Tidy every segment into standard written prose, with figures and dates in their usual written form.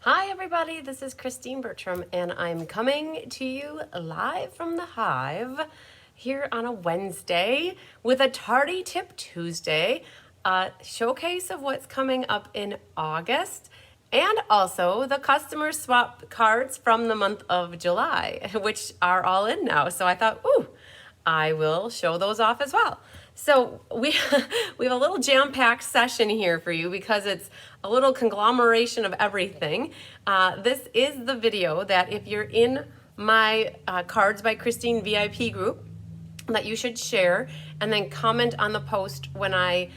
Hi everybody, this is Christine Bertram and I'm coming to you live from the Hive here on a Wednesday with a Tardy Tip Tuesday, a showcase of what's coming up in August, and also the customer swap cards from the month of July, which are all in now. So I thought, ooh, I will show those off as well. So we have a little jam-packed session here for you because it's a little conglomeration of everything. This is the video that if you're in my Cards by Christine VIP group, that you should share and then comment on the post when I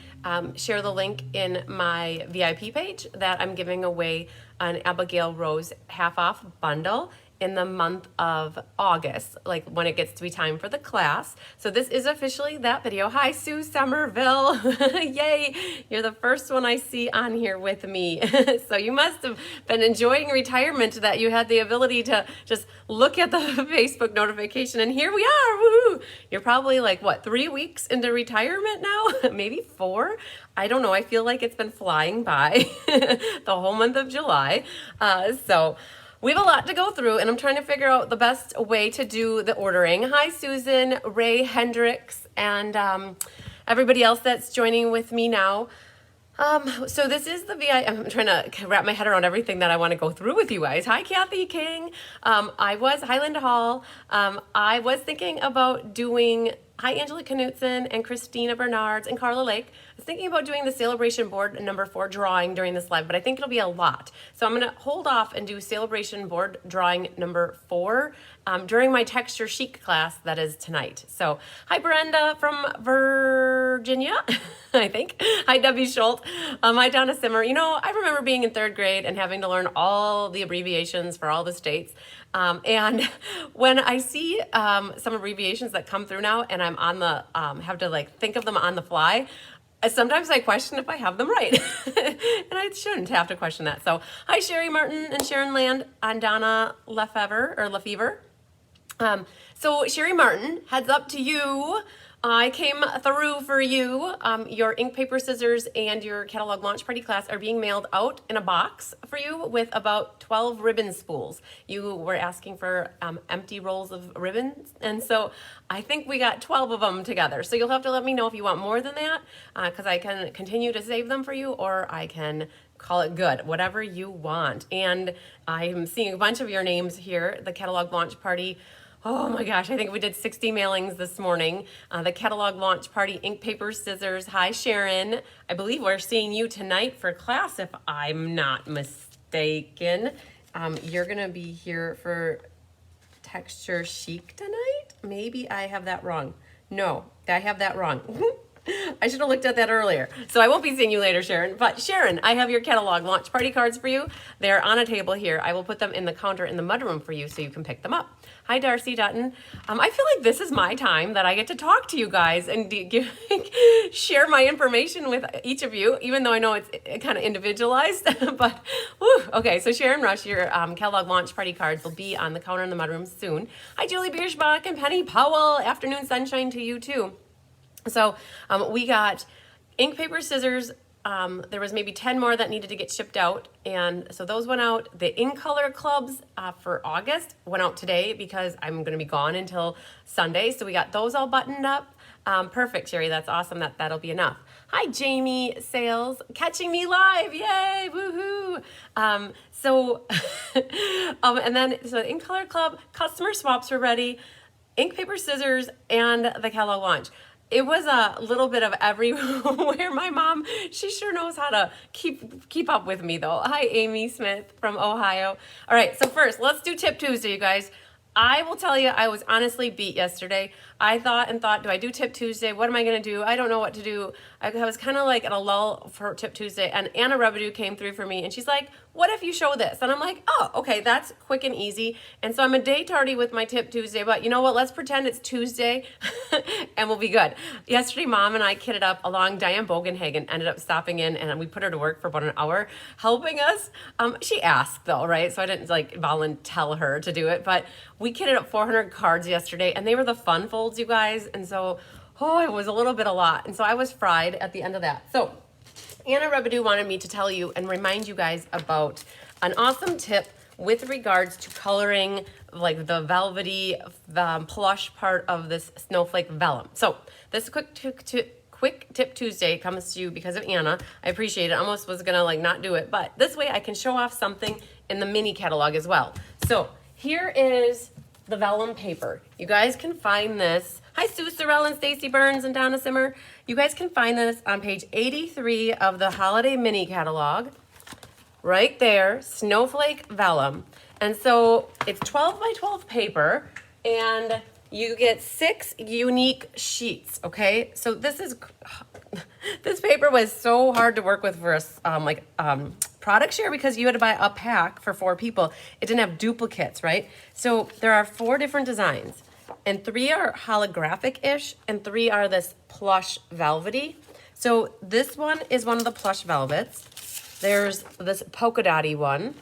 share the link in my VIP page that I'm giving away an Abigail Rose half off bundle in the month of August, like when it gets to be time for the class. So this is officially that video. Hi, Sue Somerville. Yay, you're the first one I see on here with me. So you must have been enjoying retirement that you had the ability to just look at the Facebook notification and here we are, woohoo. You're probably like, what, 3 weeks into retirement now? Maybe 4? I don't know, I feel like it's been flying by the whole month of July. So we have a lot to go through, and I'm trying to figure out the best way to do the ordering. Hi, Susan, Ray Hendricks, and everybody else that's joining with me now. So this is the I'm trying to wrap my head around everything that I want to go through with you guys. Hi, Kathy King. Highland Hall. I was thinking about doing, hi, Angela Knutson and Christina Bernards and Carla Lake. I was thinking about doing the sale-a-bration board number 4 drawing during this live, but I think it'll be a lot. So I'm going to hold off and do sale-a-bration board drawing number 4 during my texture chic class that is tonight. So hi, Brenda from Virginia, I think. Hi, Debbie Schultz. Hi, Donna Simmer. You know, I remember being in 3rd grade and having to learn all the abbreviations for all the states. And when I see some abbreviations that come through now and I'm on the, have to like think of them on the fly, sometimes I question if I have them right. And I shouldn't have to question that. So hi, Sherry Martin and Sharon Land and Donna Lefevre. So Sherry Martin, heads up to you. I came through for you. Your ink, paper, scissors, and your catalog launch party class are being mailed out in a box for you with about 12 ribbon spools. You were asking for empty rolls of ribbons, and so I think we got 12 of them together. So you'll have to let me know if you want more than that, because I can continue to save them for you, or I can call it good, whatever you want. And I'm seeing a bunch of your names here. The catalog launch party. Oh my gosh, I think we did 60 mailings this morning. The catalog launch party, ink, paper, scissors. Hi, Sharon. I believe we're seeing you tonight for class, if I'm not mistaken. You're going to be here for texture chic tonight? Maybe I have that wrong. No, I have that wrong. I should have looked at that earlier. So I won't be seeing you later, Sharon. But Sharon, I have your catalog launch party cards for you. They're on a table here. I will put them in the counter in the mudroom for you so you can pick them up. Hi, Darcy Dutton. I feel like this is my time that I get to talk to you guys and share my information with each of you, even though I know it's kind of individualized. But, whew, okay, so Sharon Rush, your catalog launch party cards will be on the counter in the mudroom soon. Hi, Julie Bierschbach and Penny Powell. Afternoon sunshine to you, too. So we got ink, paper, scissors. There was maybe 10 more that needed to get shipped out. And so those went out. The In Color clubs for August went out today because I'm going to be gone until Sunday. So we got those all buttoned up. Perfect, Sherry. That's awesome. That'll be enough. Hi, Jamie Sales. Catching me live. Yay. Woohoo. So In Color club, customer swaps were ready. Ink, paper, scissors, and the catalog launch. It was a little bit of everywhere. My mom, she sure knows how to keep up with me though. Hi, Amy Smith from Ohio. All right, so first, let's do Tip Tuesday, you guys. I will tell you, I was honestly beat yesterday. I thought, do I do Tip Tuesday? What am I going to do? I don't know what to do. I was kind of like at a lull for Tip Tuesday, and Anna Rebedu came through for me, and she's like, what if you show this? And I'm like, oh, okay, that's quick and easy. And so I'm a day tardy with my Tip Tuesday, but you know what? Let's pretend it's Tuesday, and we'll be good. Yesterday, Mom and I kitted up along. Diane Bogenhagen ended up stopping in, and we put her to work for about an hour helping us. She asked, though, right? So I didn't like volunteer her to do it, but we kitted up 400 cards yesterday, and they were the fun folds, you guys. And so, it was a little bit a lot. And so I was fried at the end of that. So Anna Rebedu wanted me to tell you and remind you guys about an awesome tip with regards to coloring like the velvety plush part of this snowflake vellum. So this quick tip Tuesday comes to you because of Anna. I appreciate it. I almost was gonna like not do it, but this way I can show off something in the mini catalog as well. So here is the vellum paper. You guys can find this. Hi, Sue Sorrell and Stacy Burns and Donna Simmer. You guys can find this on page 83 of the holiday mini catalog. Right there, snowflake vellum. And so it's 12 by 12 paper, and you get 6 unique sheets, okay? So this paper was so hard to work with for us, product share, because you had to buy a pack for 4 people. It didn't have duplicates, right? So there are 4 different designs, and 3 are holographic-ish, and 3 are this plush velvety. So this one is one of the plush velvets. There's this polka dotty one,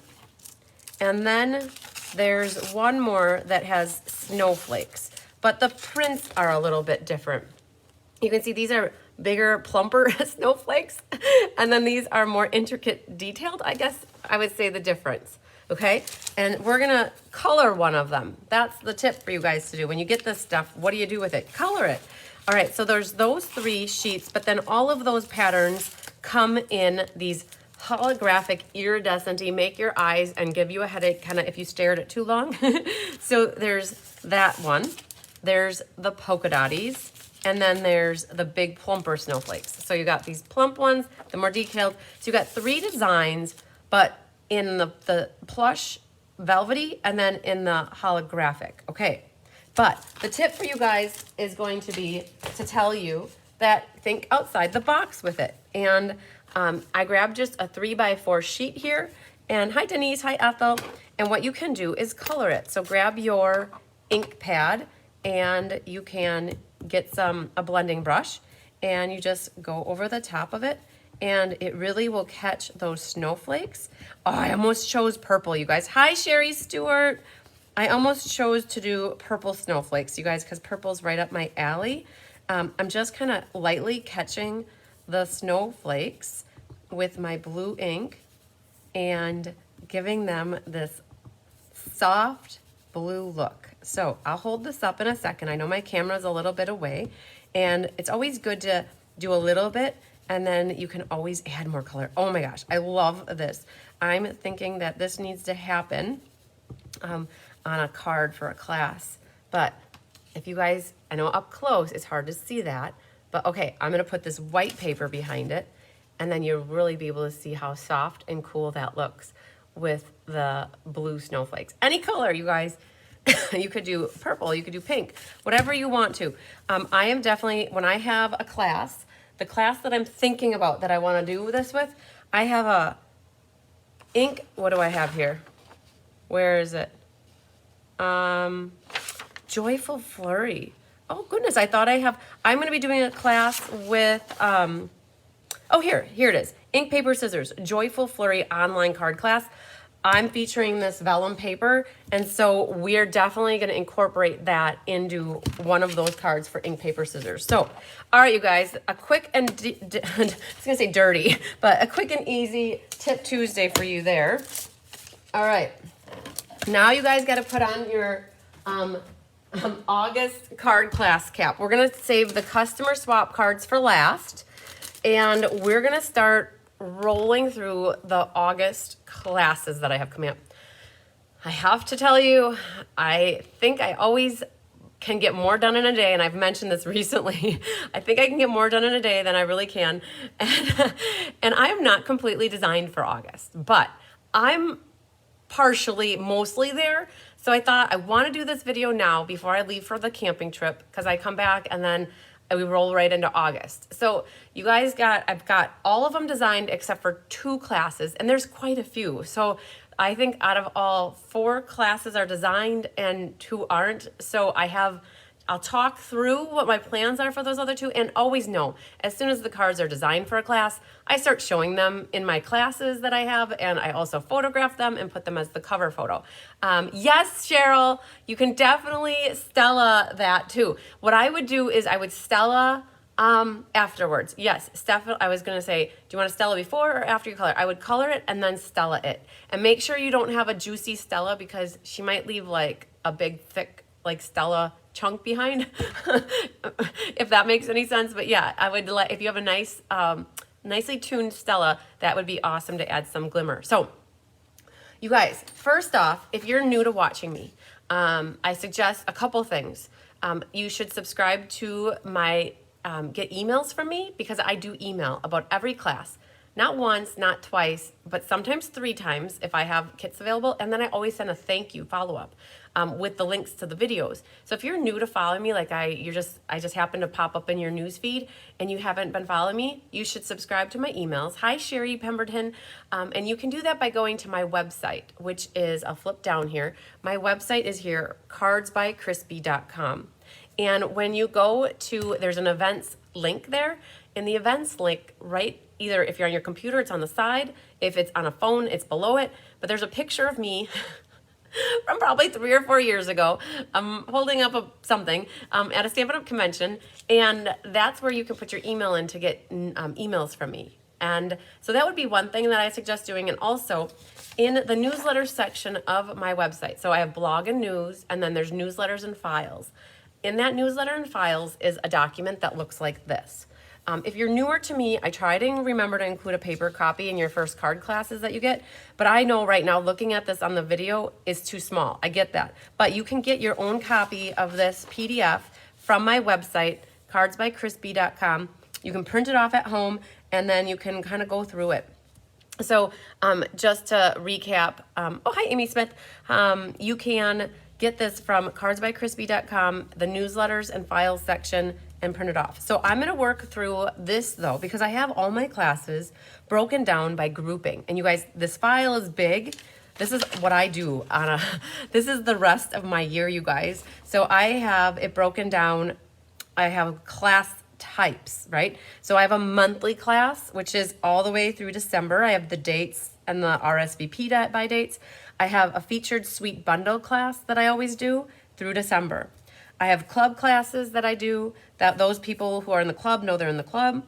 and then there's one more that has snowflakes, but the prints are a little bit different. You can see these are bigger, plumper snowflakes, and then these are more intricate, detailed, I guess I would say the difference, okay? And we're gonna color one of them. That's the tip for you guys to do. When you get this stuff, what do you do with it? Color it. All right, so there's those 3 sheets, but then all of those patterns come in these holographic, iridescent-y, make your eyes and give you a headache kind of if you stare at it too long. So there's that one. There's the polka dotties, and then there's the big plumper snowflakes. So you got these plump ones, the more detailed. So you got 3 designs, but in the plush velvety and then in the holographic, okay? But the tip for you guys is going to be to tell you that think outside the box with it. And I grabbed just a 3 by 4 sheet here. And hi, Denise. Hi, Ethel. And what you can do is color it. So grab your ink pad, and you can get a blending brush, and you just go over the top of it, and it really will catch those snowflakes. Oh, I almost chose purple, you guys. Hi, Sherry Stewart. I almost chose to do purple snowflakes, you guys, because purple's right up my alley. I'm just kind of lightly catching the snowflakes with my blue ink and giving them this soft blue look. So I'll hold this up in a second. I know my camera's a little bit away, and it's always good to do a little bit, and then you can always add more color. Oh my gosh, I love this. I'm thinking that this needs to happen on a card for a class, but if you guys, I know up close it's hard to see that, but okay, I'm gonna put this white paper behind it, and then you'll really be able to see how soft and cool that looks with the blue snowflakes. Any color, you guys. You could do purple, you could do pink, whatever you want to. I am definitely, when I have a class, the class that I'm thinking about that I wanna do this with, I have a ink, what do I have here? Where is it? Joyful Flurry. Oh goodness, I thought I'm gonna be doing a class with, oh here it is. Ink, paper, scissors, Joyful Flurry online card class. I'm featuring this vellum paper, and so we're definitely gonna incorporate that into one of those cards for ink, paper, scissors. So, all right, you guys, a quick and, I was gonna say dirty, but a quick and easy Tip Tuesday for you there. All right, now you guys gotta put on your August card class cap. We're gonna save the customer swap cards for last, and we're gonna start rolling through the August classes that I have coming up. I have to tell you, I think I always can get more done in a day, and I've mentioned this recently. I think I can get more done in a day than I really can. And I am not completely designed for August, but I'm mostly there. So I thought I want to do this video now before I leave for the camping trip, because I come back and then we roll right into August. So you guys I've got all of them designed except for 2 classes, and there's quite a few. So I think out of all 4 classes are designed and 2 aren't. So I'll talk through what my plans are for those other 2, and always know, as soon as the cards are designed for a class, I start showing them in my classes that I have, and I also photograph them and put them as the cover photo. Yes, Cheryl, you can definitely Stella that too. What I would do is I would Stella Afterwards, yes. Steph, I was going to say, do you want to Stella before or after you color? I would color it and then Stella it. And make sure you don't have a juicy Stella because she might leave like a big, thick, like Stella chunk behind, if that makes any sense. But yeah, I would let, if you have a nice, nicely tuned Stella, that would be awesome to add some glimmer. So you guys, first off, if you're new to watching me, I suggest a couple things. You should subscribe to my get emails from me because I do email about every class. Not once, not twice, but sometimes 3 times if I have kits available. And then I always send a thank you follow-up with the links to the videos. So if you're new to following me, like I just happen to pop up in your news feed and you haven't been following me, you should subscribe to my emails. Hi, Sherry Pemberton. And you can do that by going to my website, which is, I'll flip down here. My website is here, cardsbycrispy.com. And when you go to, there's an events link there. In the events link, right, either if you're on your computer, it's on the side. If it's on a phone, it's below it. But there's a picture of me from probably 3 or 4 years ago. I'm holding up something at a Stampin' Up! Convention. And that's where you can put your email in to get emails from me. And so that would be one thing that I suggest doing. And also in the newsletter section of my website. So I have blog and news, and then there's newsletters and files. In that newsletter and files is a document that looks like this. If you're newer to me, I try to remember to include a paper copy in your first card classes that you get, but I know right now looking at this on the video is too small. I get that. But you can get your own copy of this PDF from my website, cardsbycrispy.com. You can print it off at home and then you can kind of go through it. So just to recap, oh, hi, Amy Smith. You can get this from cardsbycrispy.com, the newsletters and files section, and print it off. So I'm going to work through this though, because I have all my classes broken down by grouping. And you guys, this file is big. This is what I do on a, this is the rest of my year, you guys. So I have it broken down. I have class types, right? So I have a monthly class, which is all the way through December. I have the dates and the RSVP by dates. I have a featured suite bundle class that I always do through December. I have club classes that I do that those people who are in the club know they're in the club.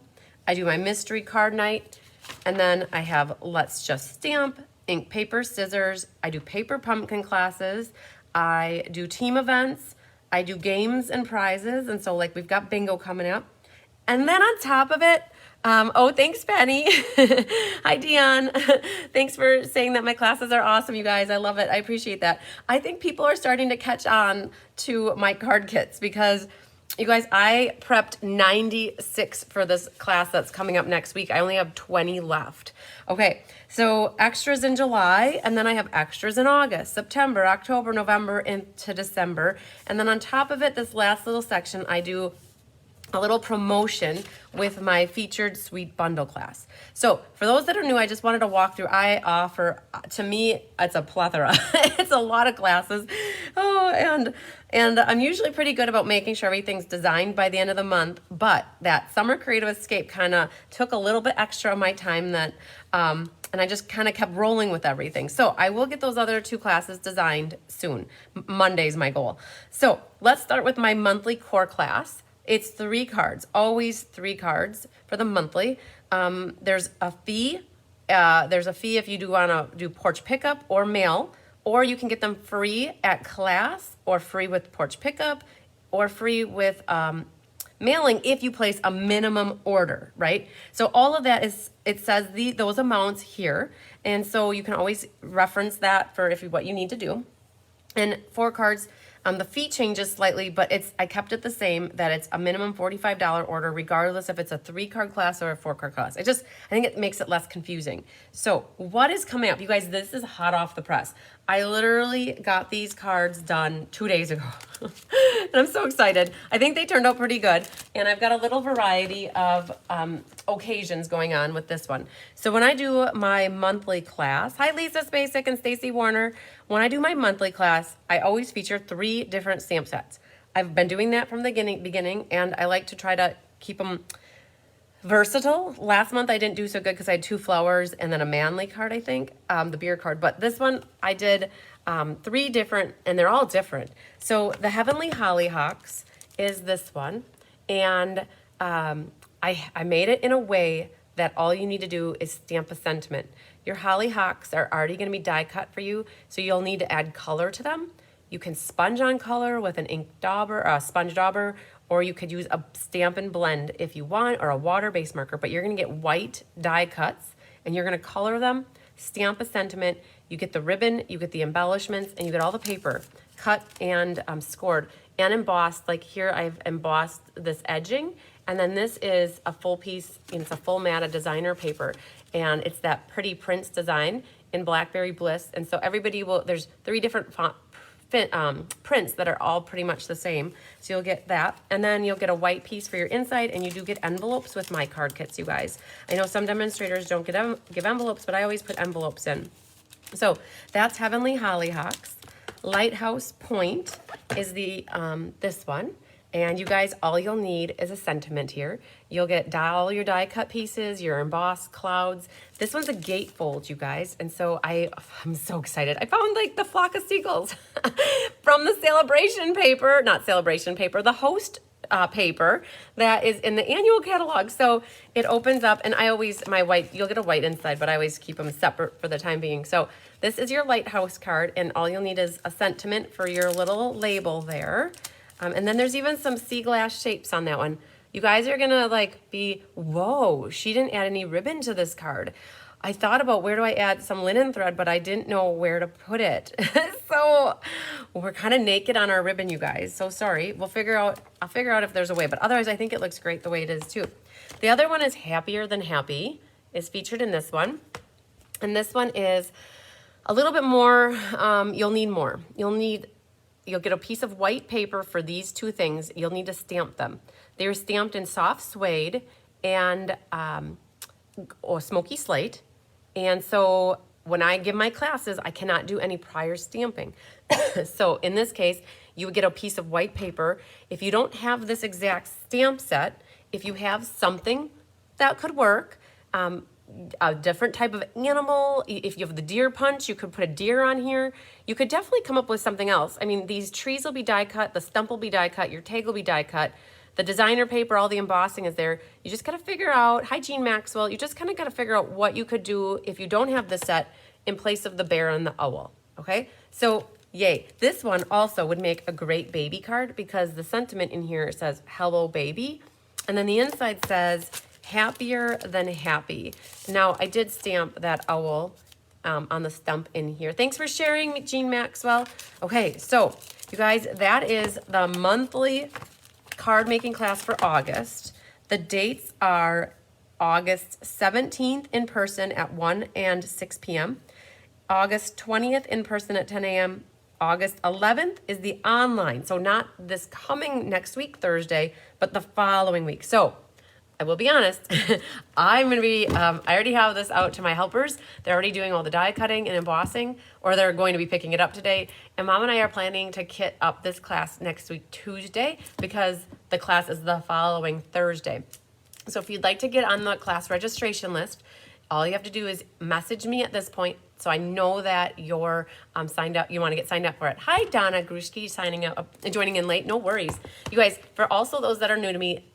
I do my mystery card night. And then I have Let's Just Stamp, ink, paper, scissors. I do paper pumpkin classes. I do team events. I do games and prizes. And so like we've got bingo coming up. And then on top of it, oh, thanks, Penny. Hi, Dion. Thanks for saying that my classes are awesome, you guys. I love it. I appreciate that. I think people are starting to catch on to my card kits because, you guys, I prepped 96 for this class that's coming up next week. I only have 20 left. Okay, so extras in July, and then I have extras in August, September, October, November, into December. And then on top of it, this last little section, I do a little promotion with my featured suite bundle class. So for those that are new, I just wanted to walk through. I offer, to me, it's a plethora. It's a lot of classes. Oh, and I'm usually pretty good about making sure everything's designed by the end of the month, but that summer creative escape kind of took a little bit extra of my time that, and I just kind of kept rolling with everything. So I will get those other 2 classes designed soon. Monday's my goal. So let's start with my monthly core class. It's 3 cards, always 3 cards for the monthly. There's a fee. There's a fee if you do want to do porch pickup or mail, or you can get them free at class or free with porch pickup or free with mailing if you place a minimum order, right? So all of that is, it says those amounts here. And so you can always reference that for what you need to do. And 4 cards, the fee changes slightly, but I kept it the same, that it's a minimum $45 order, regardless if it's a 3-card class or a 4-card class. I think it makes it less confusing. So what is coming up? You guys, this is hot off the press. I literally got these cards done 2 days ago. And I'm so excited. I think they turned out pretty good. And I've got a little variety of occasions going on with this one. So when I do my monthly class, hi Lisa Spacek and Stacy Warner. When I do my monthly class, I always feature 3 different stamp sets. I've been doing that from the beginning, and I like to try to keep them versatile. Last month I didn't do so good because I had 2 flowers and then a manly card, I think, the beer card. But this one I did 3 different, and they're all different. So the Heavenly Hollyhocks is this one, and I made it in a way that all you need to do is stamp a sentiment. Your hollyhocks are already going to be die cut for you, so you'll need to add color to them. You can sponge on color with an ink dauber, a sponge dauber, or you could use a stamp and blend if you want, or a water-based marker, but you're going to get white die cuts, and you're going to color them, stamp a sentiment, you get the ribbon, you get the embellishments, and you get all the paper cut and scored and embossed. Like here I've embossed this edging, and then this is a full piece, and it's a full matte designer paper, and it's that pretty Prince design in Blackberry Bliss. And so everybody will, there's 3 different prints that are all pretty much the same. So you'll get that, and then you'll get a white piece for your inside, and you do get envelopes with my card kits, you guys. I know some demonstrators don't give envelopes, but I always put envelopes in. So that's Heavenly Hollyhocks. Lighthouse Point is the this one. And you guys, all you'll need is a sentiment here. You'll get all your die cut pieces, your embossed clouds. This one's a gatefold, you guys. And so I'm so excited. I found like the flock of seagulls from the sale-a-bration paper, not sale-a-bration paper, the host paper that is in the annual catalog. So it opens up, and I always, you'll get a white inside, but I always keep them separate for the time being. So this is your Lighthouse card, and all you'll need is a sentiment for your little label there. And then there's even some sea glass shapes on that one. You guys are gonna like be, whoa, she didn't add any ribbon to this card. I thought about where do I add some linen thread, but I didn't know where to put it. So we're kind of naked on our ribbon, you guys. So sorry, I'll figure out if there's a way, but otherwise I think it looks great the way it is too. The other one is Happier Than Happy, is featured in this one. And this one is a little bit more, you'll need more. You'll get a piece of white paper for these 2 things. You'll need to stamp them. They're stamped in soft suede and or smoky slate. And so when I give my classes, I cannot do any prior stamping. So in this case, you would get a piece of white paper. If you don't have this exact stamp set, if you have something that could work, a different type of animal. If you have the deer punch, you could put a deer on here. You could definitely come up with something else. I mean, these trees will be die cut, the stump will be die cut, your tag will be die cut, the designer paper, all the embossing is there. You just gotta figure out, hi Jean Maxwell, you just kind of gotta figure out what you could do if you don't have the set in place of the bear and the owl, okay? So yay, this one also would make a great baby card because the sentiment in here says, hello baby. And then the inside says, Happier Than Happy. Now, I did stamp that owl on the stump in here. Thanks for sharing, Jean Maxwell. Okay, so you guys, that is the monthly card making class for August. The dates are August 17th in person at 1 and 6 p.m. August 20th in person at 10 a.m. August 11th is the online. So not this coming next week, Thursday, but the following week. So I will be honest, I'm going to be, I already have this out to my helpers. They're already doing all the die cutting and embossing, or they're going to be picking it up today. And Mom and I are planning to kit up this class next week, Tuesday, because the class is the following Thursday. So if you'd like to get on the class registration list, all you have to do is message me at this point so I know that you're signed up, you want to get signed up for it. Hi, Donna Grushki, signing up and joining in late. No worries. You guys, for also those that are new to me,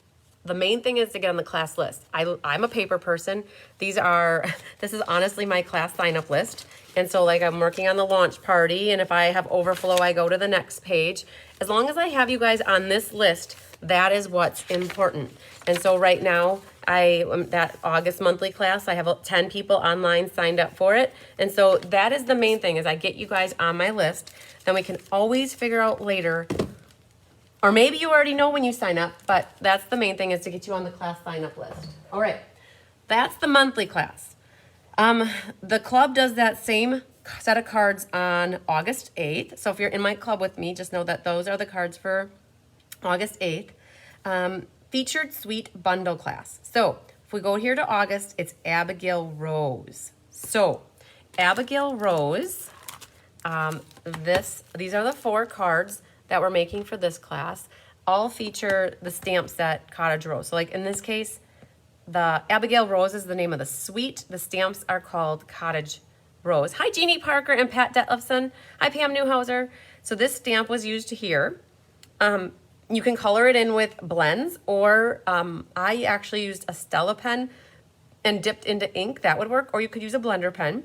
the main thing is to get on the class list. I'm a paper person. This is honestly my class sign-up list. And so like I'm working on the launch party, and if I have overflow, I go to the next page. As long as I have you guys on this list, that is what's important. And so right now, that August monthly class, I have 10 people online signed up for it. And so that is the main thing, is I get you guys on my list. Then we can always figure out later, or maybe you already know when you sign up, but that's the main thing, is to get you on the class sign-up list. All right, that's the monthly class. The club does that same set of cards on August 8th. So if you're in my club with me, just know that those are the cards for August 8th. Featured Suite Bundle class. So if we go here to August, it's Abigail Rose. So Abigail Rose, these are the 4 cards that we're making for this class, all feature the stamp set Cottage Rose. So like in this case, the Abigail Rose is the name of the suite. The stamps are called Cottage Rose. Hi, Jeannie Parker and Pat Detlefson. Hi, Pam Newhauser. So this stamp was used here. You can color it in with blends, or I actually used a Stella pen and dipped into ink. That would work, or you could use a blender pen.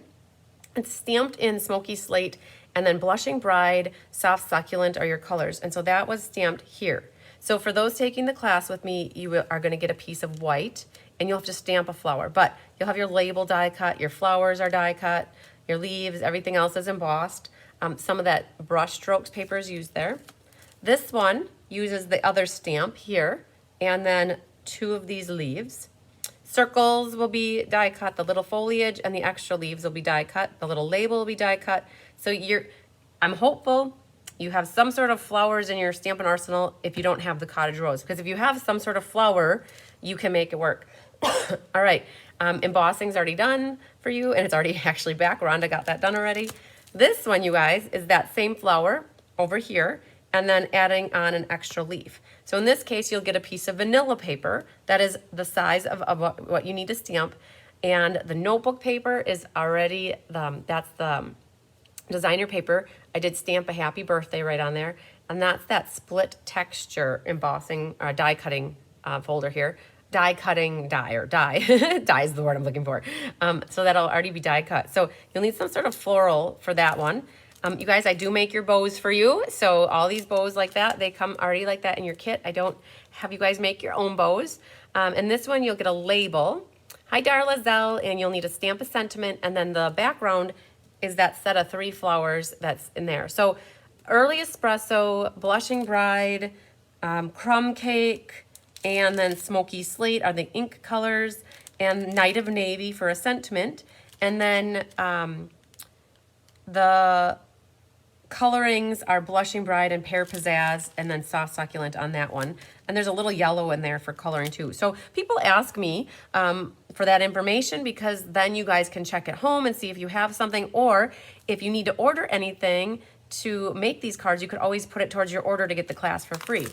It's stamped in Smoky Slate, and then Blushing Bride, Soft Succulent are your colors. And so that was stamped here. So for those taking the class with me, you are going to get a piece of white, and you'll have to stamp a flower. But you'll have your label die cut, your flowers are die cut, your leaves, everything else is embossed. Some of that brush strokes paper is used there. This one uses the other stamp here, and then 2 of these leaves. Circles will be die cut, the little foliage and the extra leaves will be die cut, the little label will be die cut. So I'm hopeful you have some sort of flowers in your Stampin' Arsenal if you don't have the cottage rose, because if you have some sort of flower, you can make it work. All right, embossing's already done for you, and it's already actually back. Rhonda got that done already. This one, you guys, is that same flower over here, and then adding on an extra leaf. So in this case, you'll get a piece of vanilla paper that is the size of what you need to stamp. And the notebook paper is already, that's the designer paper. I did stamp a happy birthday right on there. And that's that split texture embossing, die cutting folder here. Die cutting die, or die. Die is the word I'm looking for. So that'll already be die cut. So you'll need some sort of floral for that one. You guys, I do make your bows for you. So all these bows like that, they come already like that in your kit. I don't have you guys make your own bows. And this one, you'll get a label. Hi, Darla Zell, and you'll need to stamp a sentiment. And then the background is that set of 3 flowers that's in there. So Early Espresso, Blushing Bride, Crumb Cake, and then Smoky Slate are the ink colors, and Night of Navy for a sentiment. And then the colorings are Blushing Bride and Pear Pizzazz, and then Soft Succulent on that one. And there's a little yellow in there for coloring too. So people ask me for that information, because then you guys can check at home and see if you have something, or if you need to order anything to make these cards, you could always put it towards your order to get the class for free.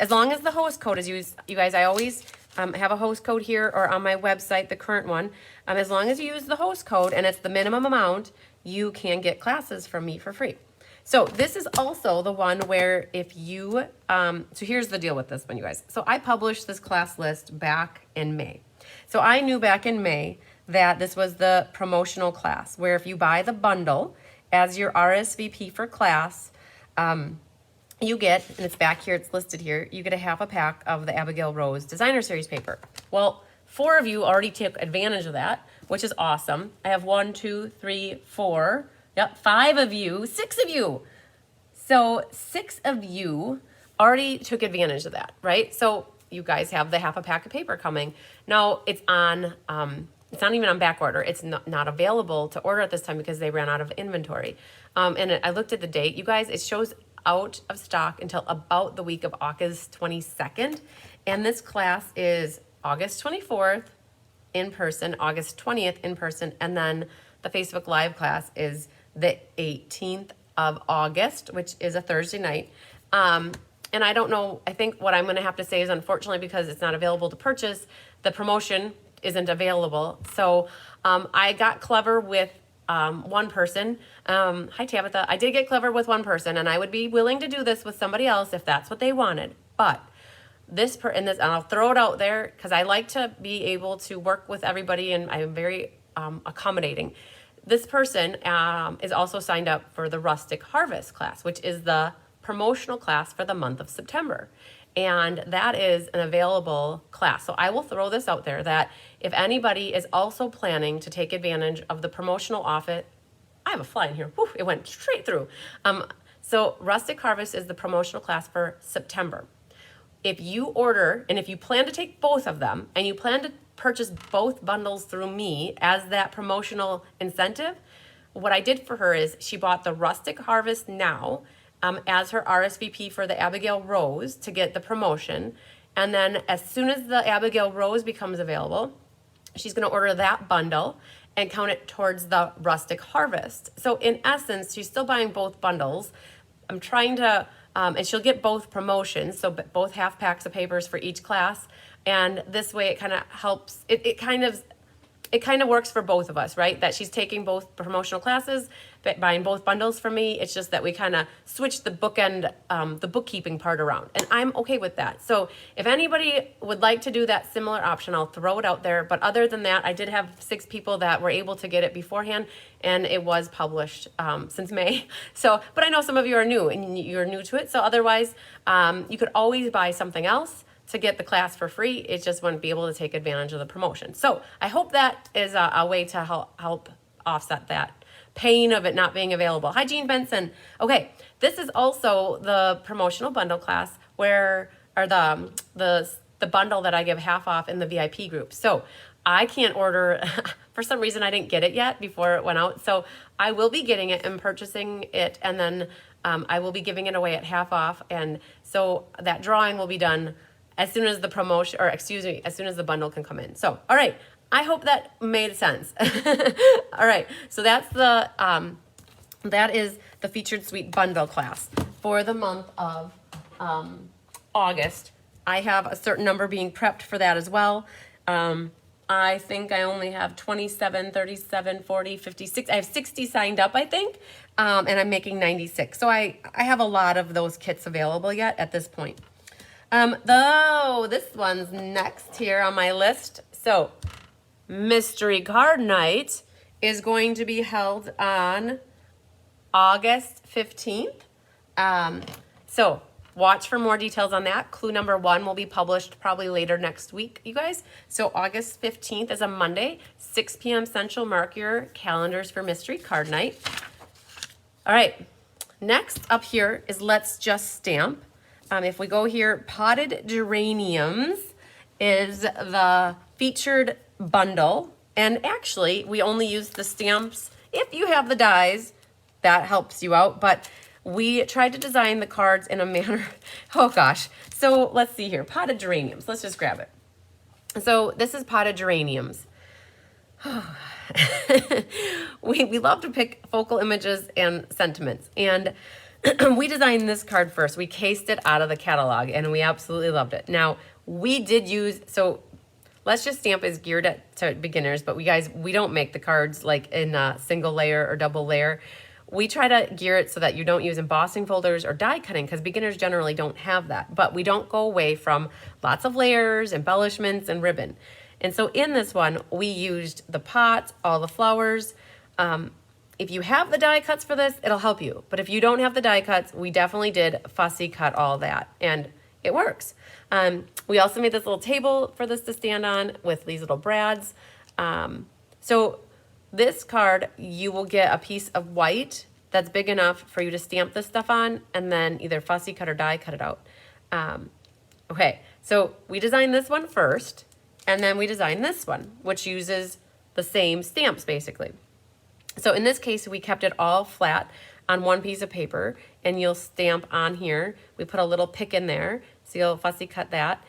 As long as the host code is used, you guys, I always have a host code here or on my website, the current one. As long as you use the host code and it's the minimum amount, you can get classes from me for free. So this is also the one where if you, so here's the deal with this one, you guys. So I published this class list back in May. So I knew back in May that this was the promotional class, where if you buy the bundle as your RSVP for class, you get, and it's back here, it's listed here, you get a half a pack of the Abigail Rose Designer Series paper. Well, 4 of you already took advantage of that, which is awesome. I have 1, 2, 3, 4, yep, 5 of you, 6 of you. So 6 of you already took advantage of that, right? So you guys have the half a pack of paper coming. Now it's on, it's not even on back order. It's not available to order at this time because they ran out of inventory. And I looked at the date. You guys, it shows out of stock until about the week of August 22nd. And this class is August 24th in person, August 20th in person, and then the Facebook Live class is the 18th of August, which is a Thursday night. And I don't know, I think what I'm going to have to say is, unfortunately, because it's not available to purchase, the promotion isn't available. So I got clever with one person. Hi, Tabitha. I did get clever with one person, and I would be willing to do this with somebody else if that's what they wanted. But and I'll throw it out there because I like to be able to work with everybody, and I'm very accommodating. This person is also signed up for the Rustic Harvest class, which is the promotional class for the month of September. And that is an available class. So I will throw this out there that if anybody is also planning to take advantage of the promotional offer, I have a fly in here. Whew, it went straight through. So Rustic Harvest is the promotional class for September. If you order, and if you plan to take both of them, and you plan to purchase both bundles through me as that promotional incentive, what I did for her is she bought the Rustic Harvest now as her RSVP for the Abigail Rose to get the promotion. And then as soon as the Abigail Rose becomes available, she's going to order that bundle and count it towards the Rustic Harvest. So in essence, she's still buying both bundles. I'm trying to, and she'll get both promotions, so both half packs of papers for each class. And this way it kind of helps, it kind of it kind of works for both of us, right? That she's taking both promotional classes, buying both bundles for me. It's just that we kind of switched the bookend, the bookkeeping part around, and I'm okay with that. So if anybody would like to do that similar option, I'll throw it out there. But other than that, I did have 6 people that were able to get it beforehand, and it was published since May. So, but I know some of you are new and you're new to it. So otherwise, you could always buy something else to get the class for free. It just wouldn't be able to take advantage of the promotion. So I hope that is a way to help offset that pain of it not being available. Hi, Jean Benson. Okay, this is also the promotional bundle class or the bundle that I give half off in the VIP group. So I can't order, for some reason I didn't get it yet before it went out. So I will be getting it and purchasing it, and then I will be giving it away at half off. And so that drawing will be done as soon as the promotion, or excuse me, as soon as the bundle can come in. So, all right, I hope that made sense. All right, so that's that is the Featured Suite bundle class for the month of August. I have a certain number being prepped for that as well. I think I only have 27, 37, 40, 56. I have 60 signed up, I think, and I'm making 96. So I have a lot of those kits available yet at this point. Though this one's next here on my list. So Mystery Card Night is going to be held on August 15th. So watch for more details on that. Clue number 1 will be published probably later next week, you guys. So August 15th is a Monday, 6 p.m. Central. Mark your calendars for Mystery Card Night. All right, next up here is Let's Just Stamp. If we go here, Potted Geraniums is the featured bundle. And actually, we only use the stamps. If you have the dies, that helps you out. But we tried to design the cards in a manner, oh gosh. So let's see here, Potted Geraniums. Let's just grab it. So this is Potted Geraniums. we love to pick focal images and sentiments. And we designed this card first. We cased it out of the catalog, and we absolutely loved it. Now, we did use, so Let's Just Stamp is geared to beginners, but we don't make the cards like in a single layer or double layer. We try to gear it so that you don't use embossing folders or die cutting, because beginners generally don't have that. But we don't go away from lots of layers, embellishments, and ribbon. And so in this one, we used the pot, all the flowers. If you have the die cuts for this, it'll help you. But if you don't have the die cuts, we definitely did fussy cut all that, and it works. We also made this little table for this to stand on with these little brads. So this card, you will get a piece of white that's big enough for you to stamp this stuff on, and then either fussy cut or die cut it out. Okay, so we designed this one first, and then we designed this one, which uses the same stamps basically. So in this case, we kept it all flat on one piece of paper, and you'll stamp on here. We put a little pick in there, so you'll fussy cut that.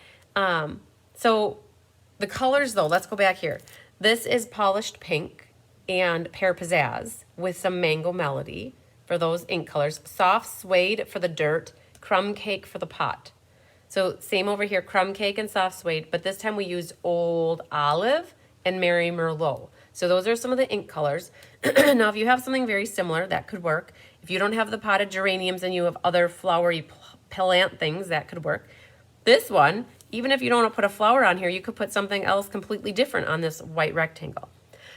So the colors though, let's go back here. This is Polished Pink and Pear Pizzazz with some Mango Melody for those ink colors. Soft Suede for the dirt, Crumb Cake for the pot. So same over here, Crumb Cake and Soft Suede, but this time we used Old Olive and Mary Merlot. So those are some of the ink colors. Now, if you have something very similar, that could work. If you don't have the Potted Geraniums and you have other flowery plant things, that could work. This one, even if you don't want to put a flower on here, you could put something else completely different on this white rectangle.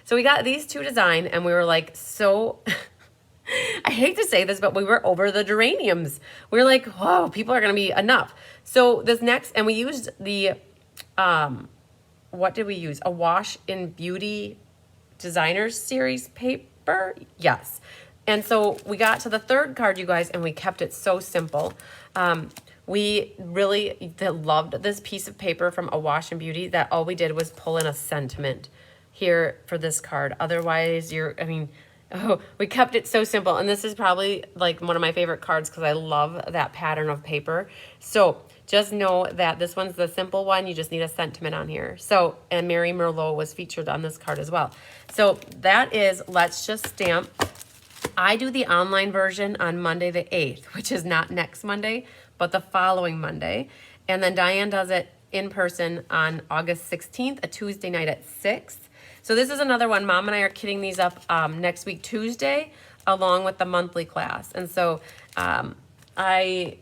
So we got these two designed, and we were like, so, I hate to say this, but we were over the geraniums. We were like, whoa, people are going to be enough. So this next, and we used the, what did we use? A Wash in Beauty Designers Series paper? Yes. And so we got to the third card, you guys, and we kept it so simple. We really loved this piece of paper from A Wash in Beauty that all we did was pull in a sentiment here for this card. Otherwise, we kept it so simple. And this is probably like one of my favorite cards because I love that pattern of paper. So just know that this one's the simple one. You just need a sentiment on here. So, and Mary Merlot was featured on this card as well. So that is Let's Just Stamp. I do the online version on Monday the 8th, which is not next Monday, but the following Monday. And then Diane does it in person on August 16th, a Tuesday night at 6. So this is another one. Mom and I are kitting these up next week, Tuesday, along with the monthly class. And so I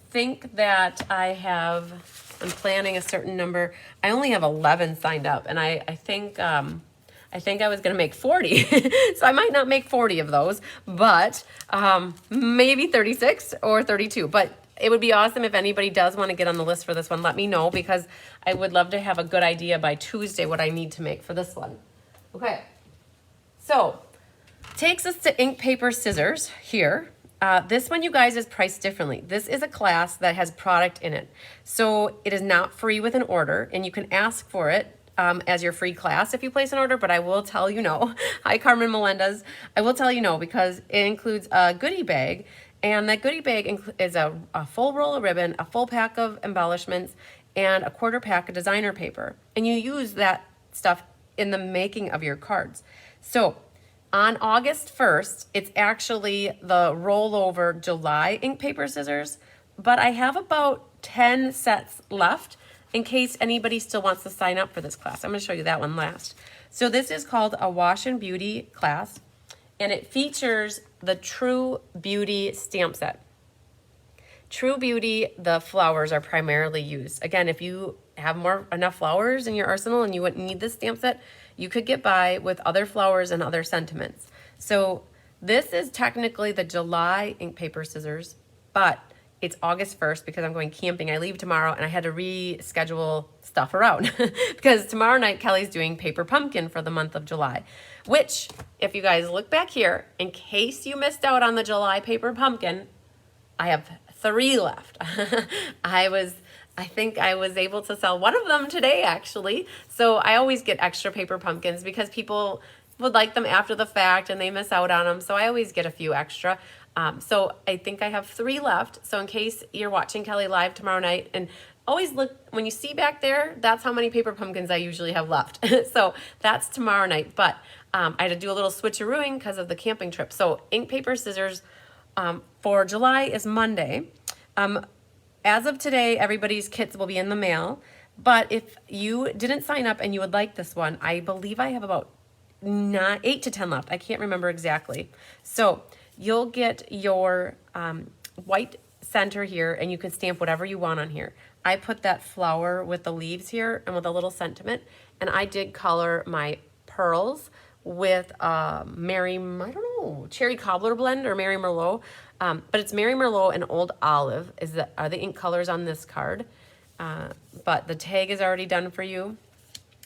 think that I'm planning a certain number. I only have 11 signed up, and I think I was going to make 40. So I might not make 40 of those, but maybe 36 or 32. But it would be awesome if anybody does want to get on the list for this one. Let me know, because I would love to have a good idea by Tuesday what I need to make for this one. Okay, so takes us to ink, paper, scissors here. This one, you guys, is priced differently. This is a class that has product in it. So it is not free with an order, and you can ask for it as your free class if you place an order, but I will tell you no. Hi, Carmen Melendez. I will tell you no, because it includes a goodie bag, and that goodie bag is a full roll of ribbon, a full pack of embellishments, and a quarter pack of designer paper. And you use that stuff in the making of your cards. So on August 1st, it's actually the rollover July ink, paper, scissors, but I have about 10 sets left in case anybody still wants to sign up for this class. I'm going to show you that one last. So this is called a Wash and Beauty class, and it features the True Beauty stamp set. True Beauty, the flowers are primarily used. Again, if you have enough flowers in your arsenal and you wouldn't need this stamp set, you could get by with other flowers and other sentiments. So this is technically the July ink, paper, scissors, but it's August 1st because I'm going camping. I leave tomorrow, and I had to reschedule stuff around because tomorrow night Kelly's doing paper pumpkin for the month of July, which, if you guys look back here, in case you missed out on the July paper pumpkin, I have 3 left. I think I was able to sell one of them today, actually. So I always get extra paper pumpkins because people would like them after the fact and they miss out on them. So I always get a few extra. So I think I have 3 left. So in case you're watching Kelly live tomorrow night, and always look, when you see back there, that's how many paper pumpkins I usually have left. So that's tomorrow night. But I had to do a little switcherooing because of the camping trip. So ink, paper, scissors for July is Monday. As of today, everybody's kits will be in the mail. But if you didn't sign up and you would like this one, I believe I have about 8 to 10 left. I can't remember exactly. So you'll get your white center here, and you can stamp whatever you want on here. I put that flower with the leaves here and with a little sentiment, and I did color my pearls with I don't know, Cherry Cobbler blend or Mary Merlot. But it's Mary Merlot and Old Olive are the ink colors on this card. But the tag is already done for you.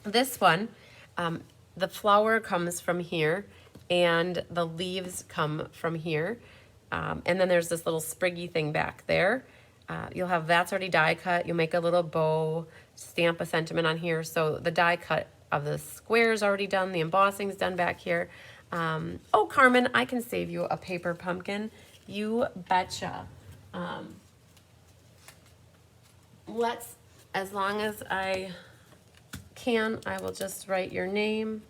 This one, the flower comes from here, and the leaves come from here. And then there's this little spriggy thing back there. You'll have that's already die cut. You'll make a little bow, stamp a sentiment on here. So the die cut of the square is already done. The embossing's done back here. Oh, Carmen, I can save you a paper pumpkin. You betcha. As long as I can, I will just write your name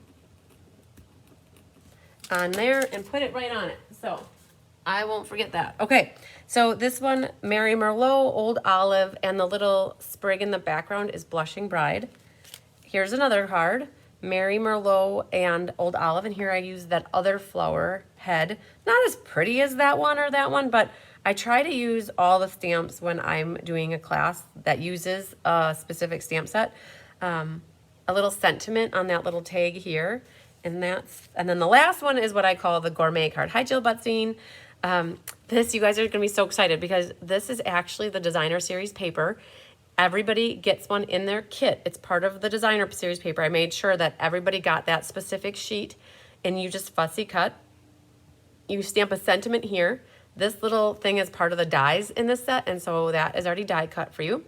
on there and put it right on it. So I won't forget that. Okay, so this one, Mary Merlot, Old Olive, and the little sprig in the background is Blushing Bride. Here's another card, Mary Merlot and Old Olive, and here I use that other flower head. Not as pretty as that one, but I try to use all the stamps when I'm doing a class that uses a specific stamp set. A little sentiment on that little tag here, and then the last one is what I call the gourmet card. Hi, Jill Butzine. This, you guys are gonna be so excited because this is actually the designer series paper. Everybody gets one in their kit. It's part of the designer series paper. I made sure that everybody got that specific sheet, and you just fussy cut. You stamp a sentiment here. This little thing is part of the dies in this set, and so that is already die cut for you.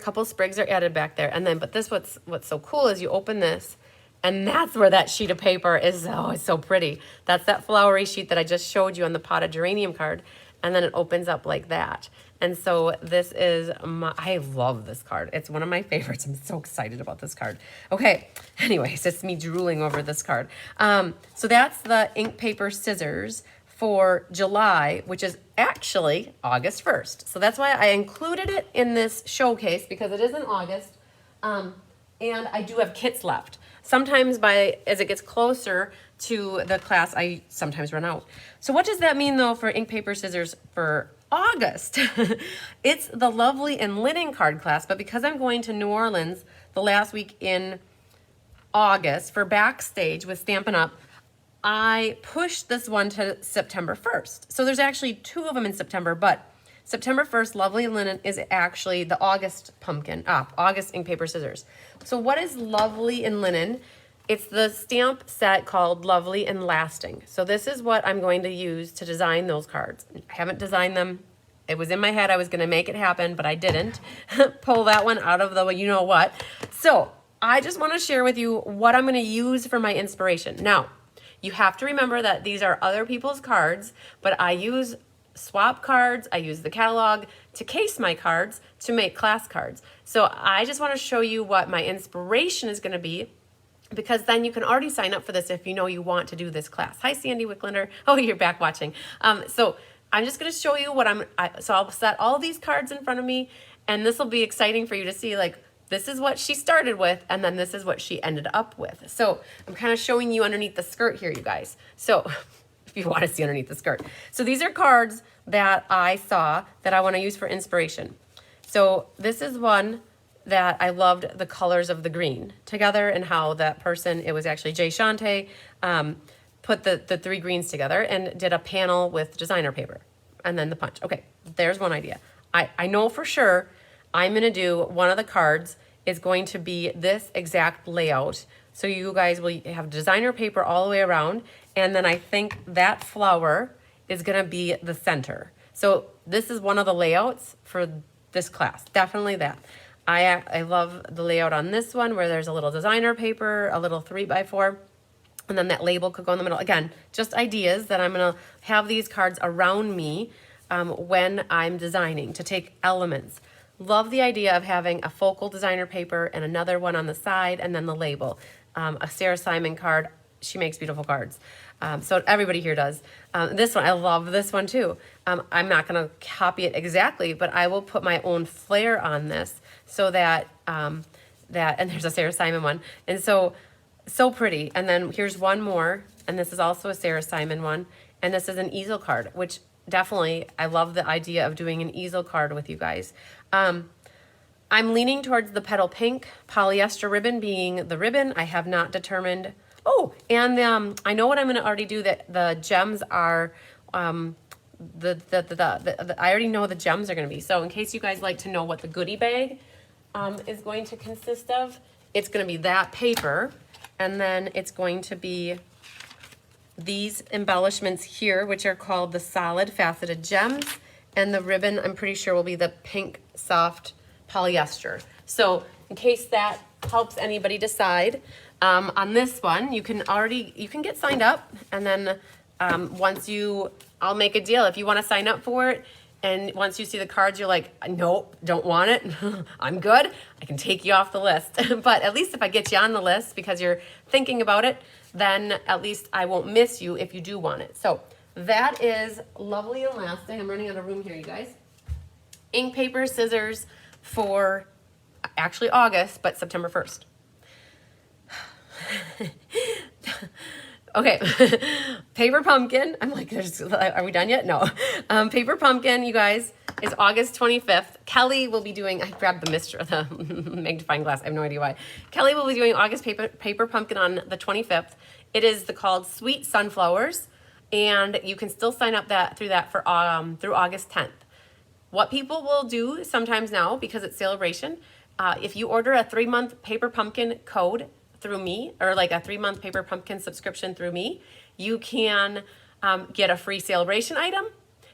Couple sprigs are added back there, and then what's so cool is you open this, and that's where that sheet of paper is. Oh, it's so pretty. That's that flowery sheet that I just showed you on the potted geranium card, and then it opens up like that. And so this is I love this card. It's one of my favorites. I'm so excited about this card. Okay, anyways, it's me drooling over this card. So that's the ink, paper, scissors for July, which is actually August 1st. So that's why I included it in this showcase, because it is in August. And I do have kits left. sometimes as it gets closer to the class, I sometimes run out. So what does that mean though for ink, paper, scissors for August? It's the Lovely and Linen card class, but because I'm going to New Orleans the last week in August for Backstage with Stampin' Up, I pushed this one to September 1st. So there's actually 2 of them in September, but September 1st, Lovely and Linen is actually the August pumpkin, August ink, paper, scissors. So what is Lovely and Linen? It's the stamp set called Lovely and Lasting. So this is what I'm going to use to design those cards. I haven't designed them. It was in my head I was going to make it happen, but I didn't. Pull that one out of the you know what. So I just want to share with you what I'm going to use for my inspiration. Now, you have to remember that these are other people's cards, but I use swap cards, I use the catalog to case my cards to make class cards. So I just want to show you what my inspiration is going to be, because then you can already sign up for this if you know you want to do this class. Hi, Sandy Wicklander. Oh, you're back watching. So I'm just going to show you what so I'll set all these cards in front of me, and this will be exciting for you to see, like, this is what she started with, and then this is what she ended up with. So I'm kind of showing you underneath the skirt here, you guys. So if you want to see underneath the skirt. So these are cards that I saw that I want to use for inspiration. So this is one that I loved the colors of the green together, and how that person, it was actually Jay Shante, put the 3 greens together and did a panel with designer paper and then the punch. Okay, there's one idea. I know for sure I'm going to do one of the cards is going to be this exact layout. So you guys will have designer paper all the way around, and then I think that flower is going to be the center. So this is one of the layouts for this class. Definitely that. I love the layout on this one where there's a little designer paper, a little 3x4, and then that label could go in the middle. Again, just ideas that I'm going to have these cards around me when I'm designing to take elements. Love the idea of having a focal designer paper and another one on the side, and then the label. A Sarah Simon card. She makes beautiful cards. So everybody here does. This one, I love this one too. I'm not going to copy it exactly, but I will put my own flair on this so that, and there's a Sarah Simon one. And so pretty. And then here's one more, and this is also a Sarah Simon one. And this is an easel card, which definitely, I love the idea of doing an easel card with you guys. I'm leaning towards the petal pink, polyester ribbon being the ribbon. I have not determined. Oh, and I know what I'm going to already do. That the gems are, I already know the gems are going to be. So in case you guys like to know what the goodie bag is going to consist of, it's going to be that paper, and then it's going to be these embellishments here, which are called the solid faceted gems, and the ribbon, I'm pretty sure, will be the pink soft polyester. So in case that helps anybody decide, on this one, you can get signed up, and then I'll make a deal. If you want to sign up for it, and once you see the cards, you're like, nope, don't want it. I'm good. I can take you off the list. But at least if I get you on the list because you're thinking about it, then at least I won't miss you if you do want it. So that is Lovely and Lasting. I'm running out of room here, you guys. Ink, paper, scissors for actually August, but September 1st. Okay, Paper Pumpkin. I'm like, are we done yet? No. Paper Pumpkin, you guys, is August 25th. Kelly will be doing, I grabbed the magnifying glass. I have no idea why. Kelly will be doing August Paper Pumpkin on the 25th. It is called Sweet Sunflowers, and you can still sign up through August 10th. What people will do sometimes now, because it's sale-a-bration, if you order a 3-month Paper Pumpkin code through me, or like a 3-month Paper Pumpkin subscription through me, you can get a free sale-a-bration item,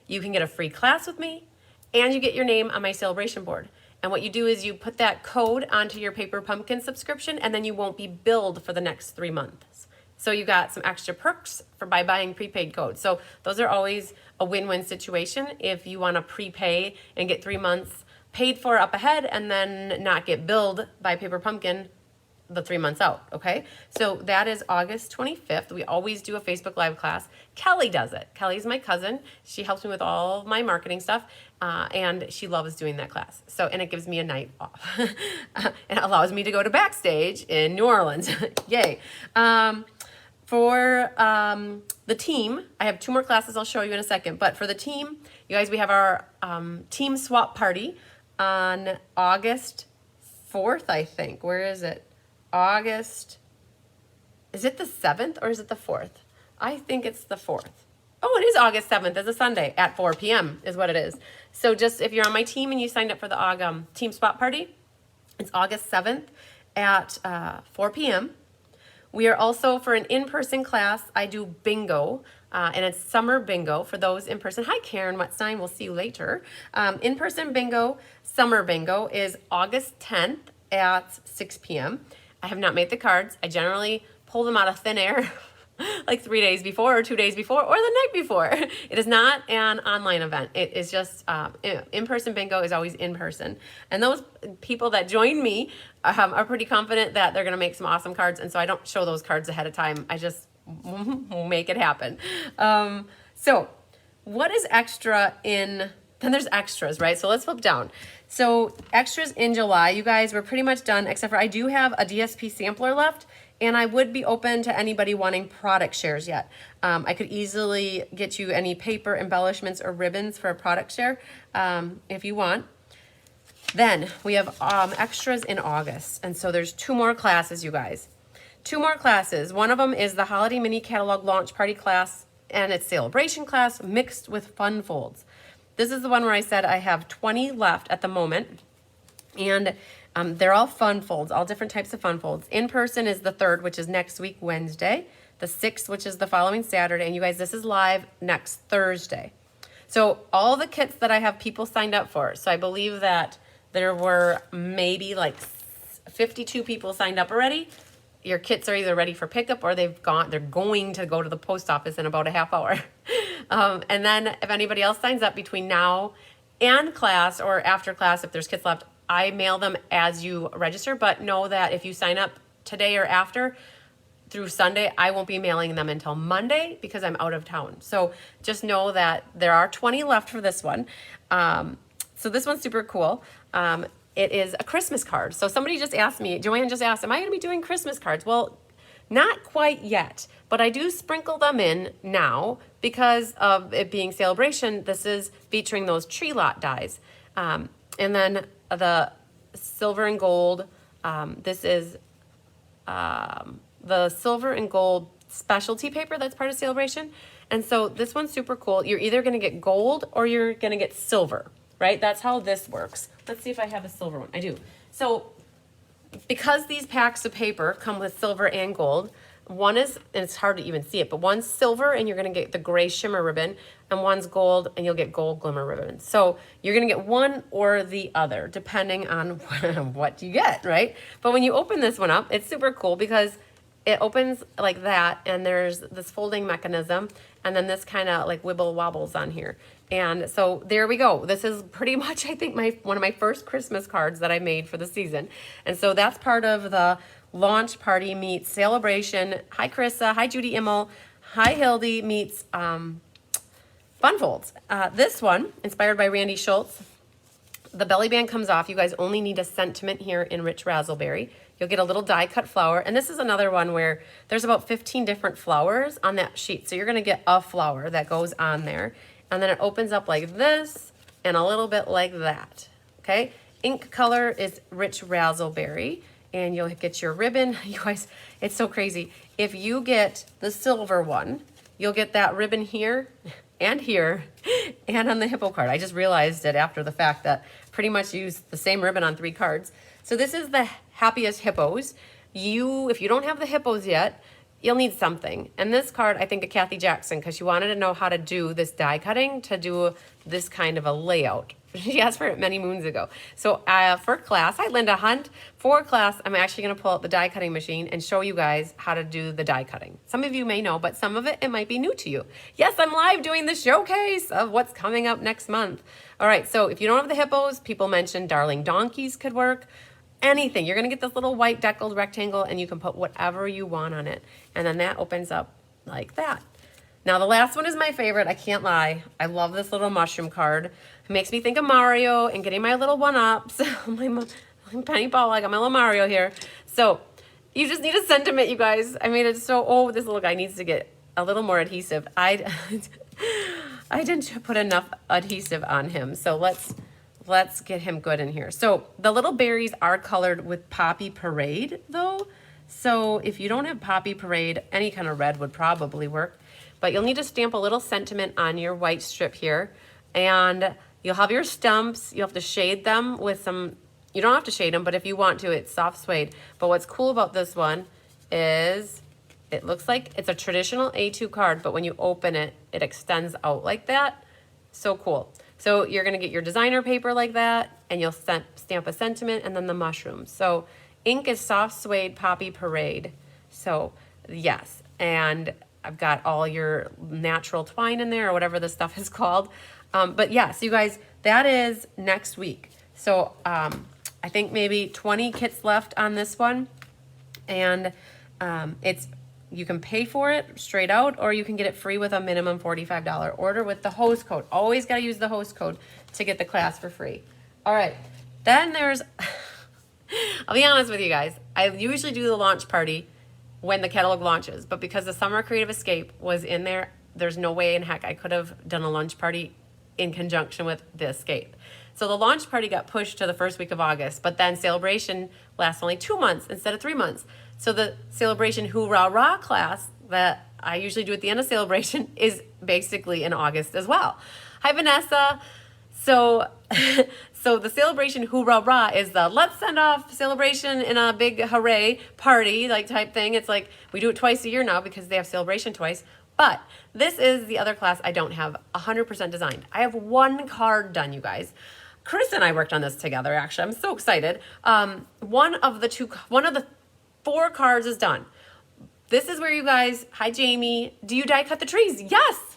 you can get a free class with me, and you get your name on my sale-a-bration board. And what you do is you put that code onto your Paper Pumpkin subscription, and then you won't be billed for the next 3 months. So you got some extra perks by buying prepaid codes. So those are always a win-win situation if you want to prepay and get 3 months paid for up ahead and then not get billed by Paper Pumpkin the 3 months out, okay? So that is August 25th. We always do a Facebook Live class. Kelly does it. Kelly's my cousin. She helps me with all my marketing stuff, and she loves doing that class. So, and it gives me a night off. And it allows me to go to Backstage in New Orleans. Yay. For the team, I have 2 more classes I'll show you in a second, but for the team, you guys, we have our team swap party on August 4th, I think. Where is it? August, is it the 7th or is it the 4th? I think it's the 4th. Oh, it is August 7th. It's a Sunday at 4 p.m. is what it is. So just if you're on my team and you signed up for the team swap party, it's August 7th at 4 p.m. We are also, for an in-person class, I do bingo, and it's summer bingo for those in person. Hi, Karen Wetstein. We'll see you later. In-person bingo, summer bingo is August 10th at 6 p.m. I have not made the cards. I generally pull them out of thin air like 3 days before or 2 days before or the night before. It is not an online event. It is just in-person bingo is always in person. And those people that join me are pretty confident that they're going to make some awesome cards. And so I don't show those cards ahead of time. I just make it happen. So what is extra in... Then there's extras, right? So let's flip down. So extras in July, you guys, we're pretty much done, except for I do have a DSP sampler left, and I would be open to anybody wanting product shares yet. I could easily get you any paper embellishments or ribbons for a product share if you want. Then we have extras in August, and so there's 2 more classes, you guys. 2 more classes. One of them is the Holiday Mini Catalog Launch Party class, and it's sale-a-bration class mixed with fun folds. This is the one where I said I have 20 left at the moment, and they're all fun folds, all different types of fun folds. In person is the 3rd, which is next week, Wednesday, the 6th, which is the following Saturday, and you guys, this is live next Thursday. So all the kits that I have people signed up for, so I believe that there were maybe like 52 people signed up already. Your kits are either ready for pickup or they're going to go to the post office in about a half hour. And then if anybody else signs up between now and class or after class, if there's kits left, I mail them as you register, but know that if you sign up today or after through Sunday, I won't be mailing them until Monday because I'm out of town. So just know that there are 20 left for this one. So this one's super cool. It is a Christmas card. So somebody just asked me, Joanne just asked, am I going to be doing Christmas cards? Well, not quite yet, but I do sprinkle them in now because of it being sale-a-bration. This is featuring those tree lot dies. And then the silver and gold, this is the silver and gold specialty paper that's part of sale-a-bration. And so this one's super cool. You're either going to get gold or you're going to get silver, right? That's how this works. Let's see if I have a silver one. I do. So because these packs of paper come with silver and gold, one is, and it's hard to even see it, but one's silver and you're going to get the gray shimmer ribbon, and one's gold and you'll get gold glimmer ribbon. So you're going to get one or the other depending on what you get, right? But when you open this one up, it's super cool because it opens like that, and there's this folding mechanism, and then this kind of like wibble wobbles on here. And so there we go. This is pretty much, I think, one of my first Christmas cards that I made for the season. And so that's part of the launch party meets sale-a-bration. Hi, Carissa. Hi, Judy Immel. Hi, Hildy meets Fun Folds. This one, inspired by Randy Schultz. The belly band comes off. You guys only need a sentiment here in Rich Razzleberry. You'll get a little die cut flower. And this is another one where there's about 15 different flowers on that sheet. So you're going to get a flower that goes on there. And then it opens up like this and a little bit like that. Okay. Ink color is Rich Razzleberry. And you'll get your ribbon. You guys, it's so crazy. If you get the silver one, you'll get that ribbon here and on the hippo card. I just realized it after the fact that pretty much use the same ribbon on 3 cards. So this is the happiest hippos. If you don't have the hippos yet, you'll need something. And this card, I think of Kathy Jackson, because she wanted to know how to do this die cutting to do this kind of a layout. She asked for it many moons ago. So for class, hi Linda Hunt, for class, I'm actually going to pull out the die cutting machine and show you guys how to do the die cutting. Some of you may know, but some of it might be new to you. Yes, I'm live doing the showcase of what's coming up next month. All right, so if you don't have the hippos, people mentioned darling donkeys could work. anything. You're gonna get this little white deckled rectangle and you can put whatever you want on it. And then that opens up like that. Now the last one is my favorite, I can't lie. I love this little mushroom card. It makes me think of Mario and getting my little one-ups. my penny ball, I got my little Mario here. So you just need a sentiment, you guys. I made it so, oh, this little guy needs to get a little more adhesive. I didn't put enough adhesive on him. So let's get him good in here. So the little berries are colored with Poppy Parade though. So if you don't have Poppy Parade, any kind of red would probably work. But you'll need to stamp a little sentiment on your white strip here. And you'll have your stumps. You'll have to shade them with some, you don't have to shade them, but if you want to, it's soft suede. But what's cool about this one is it looks like it's a traditional A2 card, but when you open it, it extends out like that. So cool. So you're gonna get your designer paper like that, and you'll stamp a sentiment and then the mushrooms. So ink is soft suede Poppy Parade. So yes, and I've got all your natural twine in there or whatever this stuff is called. But yes, you guys, that is next week. So I think maybe 20 kits left on this one. And you can pay for it straight out, or you can get it free with a minimum $45 order with the host code. Always got to use the host code to get the class for free. All right, then there's, I'll be honest with you guys. I usually do the launch party when the catalog launches, but because the Summer Creative Escape was in there, there's no way in heck I could have done a lunch party in conjunction with the Escape. So the launch party got pushed to the first week of August, but then Sale-a-bration lasts only 2 months instead of 3 months. So the Sale-a-bration Hoorah Rah class that I usually do at the end of Sale-a-bration is basically in August as well. Hi, Vanessa. So the Sale-a-bration Hoorah Rah is the let's send off Sale-a-bration in a big hooray party like type thing. It's like we do it twice a year now because they have Sale-a-bration twice. But this is the other class I don't have 100% designed. I have one card done, you guys. Chris and I worked on this together, actually. I'm so excited. One of the 4 cards is done. This is where you guys, hi Jamie, do you die cut the trees? Yes,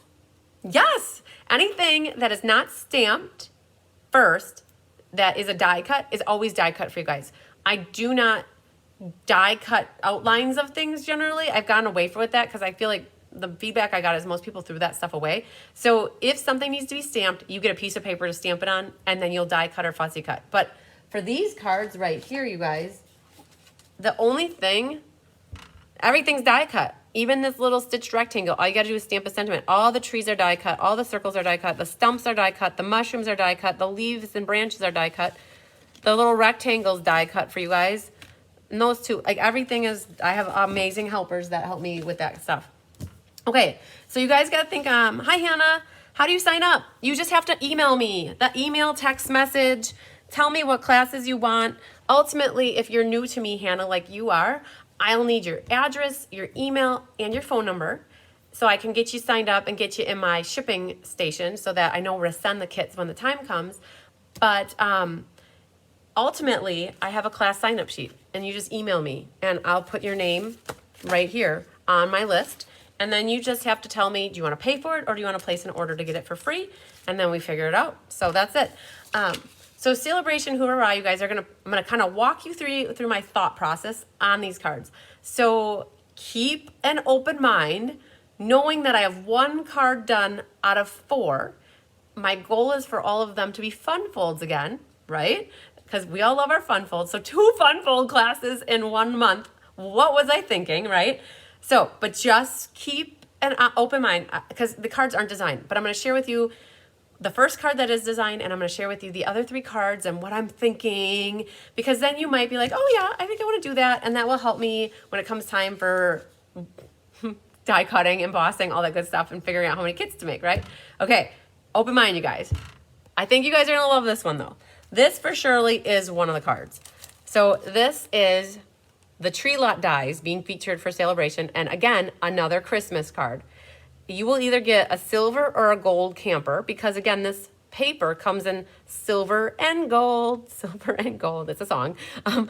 yes. Anything that is not stamped first that is a die cut is always die cut for you guys. I do not die cut outlines of things generally. I've gone away from that because I feel like the feedback I got is most people threw that stuff away. So if something needs to be stamped, you get a piece of paper to stamp it on, and then you'll die cut or fussy cut. But for these cards right here, you guys, the only thing, everything's die cut. Even this little stitched rectangle, all you gotta do is stamp a sentiment. All the trees are die cut, all the circles are die cut, the stumps are die cut, the mushrooms are die cut, the leaves and branches are die cut, the little rectangles die cut for you guys. And those two, like everything is, I have amazing helpers that help me with that stuff. Okay, so you guys gotta think, hi Hannah, how do you sign up? You just have to email me, the email, text message, tell me what classes you want. Ultimately, if you're new to me, Hannah, like you are, I'll need your address, your email, and your phone number so I can get you signed up and get you in my shipping station so that I know where to send the kits when the time comes. But ultimately, I have a class sign-up sheet, and you just email me, and I'll put your name right here on my list. And then you just have to tell me, do you want to pay for it or do you want to place an order to get it for free? And then we figure it out. So that's it. So Sale-a-bration Hoorah, you guys I'm gonna kind of walk you through my thought process on these cards. So keep an open mind, knowing that I have 1 card done out of 4. My goal is for all of them to be fun folds again, right? Because we all love our fun folds. So 2 fun fold classes in 1 month. What was I thinking, right? So, but just keep an open mind because the cards aren't designed. But I'm going to share with you the first card that is designed, and I'm going to share with you the other 3 cards and what I'm thinking, because then you might be like, oh yeah, I think I want to do that, and that will help me when it comes time for die cutting, embossing, all that good stuff, and figuring out how many kits to make, right? Okay, open mind, you guys. I think you guys are going to love this one, though. This for surely is one of the cards. So this is the Tree Lot dies being featured for Sale-a-bration, and again, another Christmas card. You will either get a silver or a gold camper because, again, this paper comes in silver and gold. Silver and gold. It's a song. I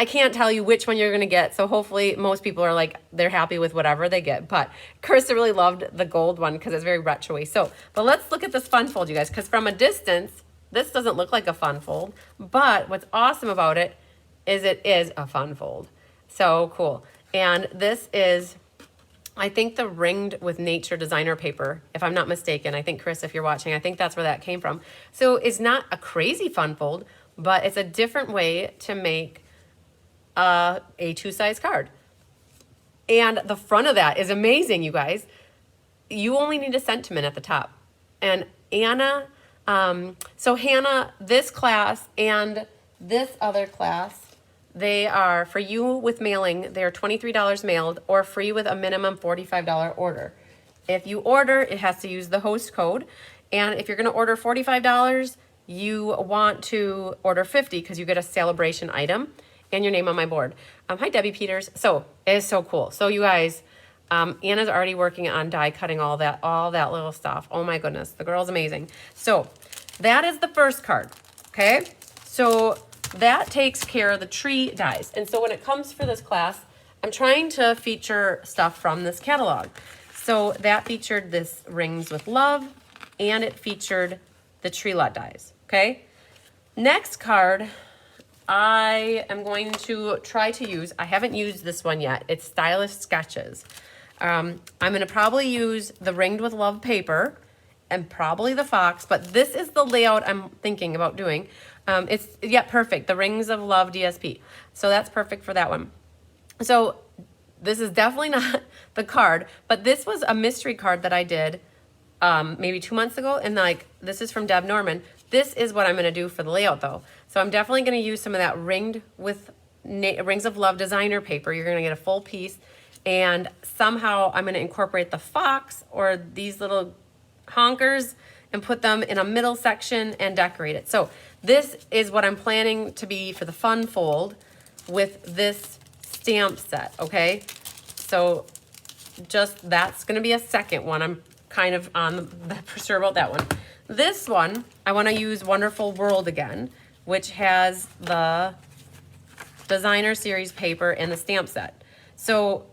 can't tell you which one you're going to get, so hopefully most people are like, they're happy with whatever they get. But Carissa really loved the gold one because it's very retro-y. So, but let's look at this fun fold, you guys, because from a distance, This doesn't look like a fun fold, but what's awesome about it is a fun fold. So cool. And this is, I think, the ringed with nature designer paper, if I'm not mistaken. I think, Chris, if you're watching, I think that's where that came from. So it's not a crazy fun fold, but it's a different way to make a A2 size card. And the front of that is amazing, you guys. You only need a sentiment at the top. And Anna, so Hannah, this class and this other class, they are, for you with mailing, they're $23 mailed or free with a minimum $45 order. If you order, it has to use the host code. And if you're going to order $45, you want to order 50 because you get a sale-a-bration item and your name on my board. Hi, Debbie Peters. So it is so cool. So you guys, Anna's already working on die cutting all that little stuff. Oh my goodness, the girl's amazing. So that is the first card, okay? So that takes care of the tree dies. And so when it comes for this class, I'm trying to feature stuff from this catalog. So that featured this Rings with Love, and it featured the tree lot dies, okay? Next card, I am going to try to use, I haven't used this one yet. It's Stylish Sketches. I'm going to probably use the Ringed with Love paper and probably the fox, but this is the layout I'm thinking about doing. It's, yeah, perfect. The Rings of Love DSP. So that's perfect for that one. So this is definitely not the card, but this was a mystery card that I did maybe 2 months ago. And like, this is from Deb Norman. This is what I'm going to do for the layout though. So I'm definitely going to use some of that Ringed with Rings of Love designer paper. You're going to get a full piece. And somehow I'm going to incorporate the fox or these little honkers and put them in a middle section and decorate it. So this is what I'm planning to be for the fun fold with this stamp set, okay? So just that's going to be a second one. I'm kind of on for sure about that one. This one, I want to use Wonderful World again, which has the designer series paper and the stamp set. So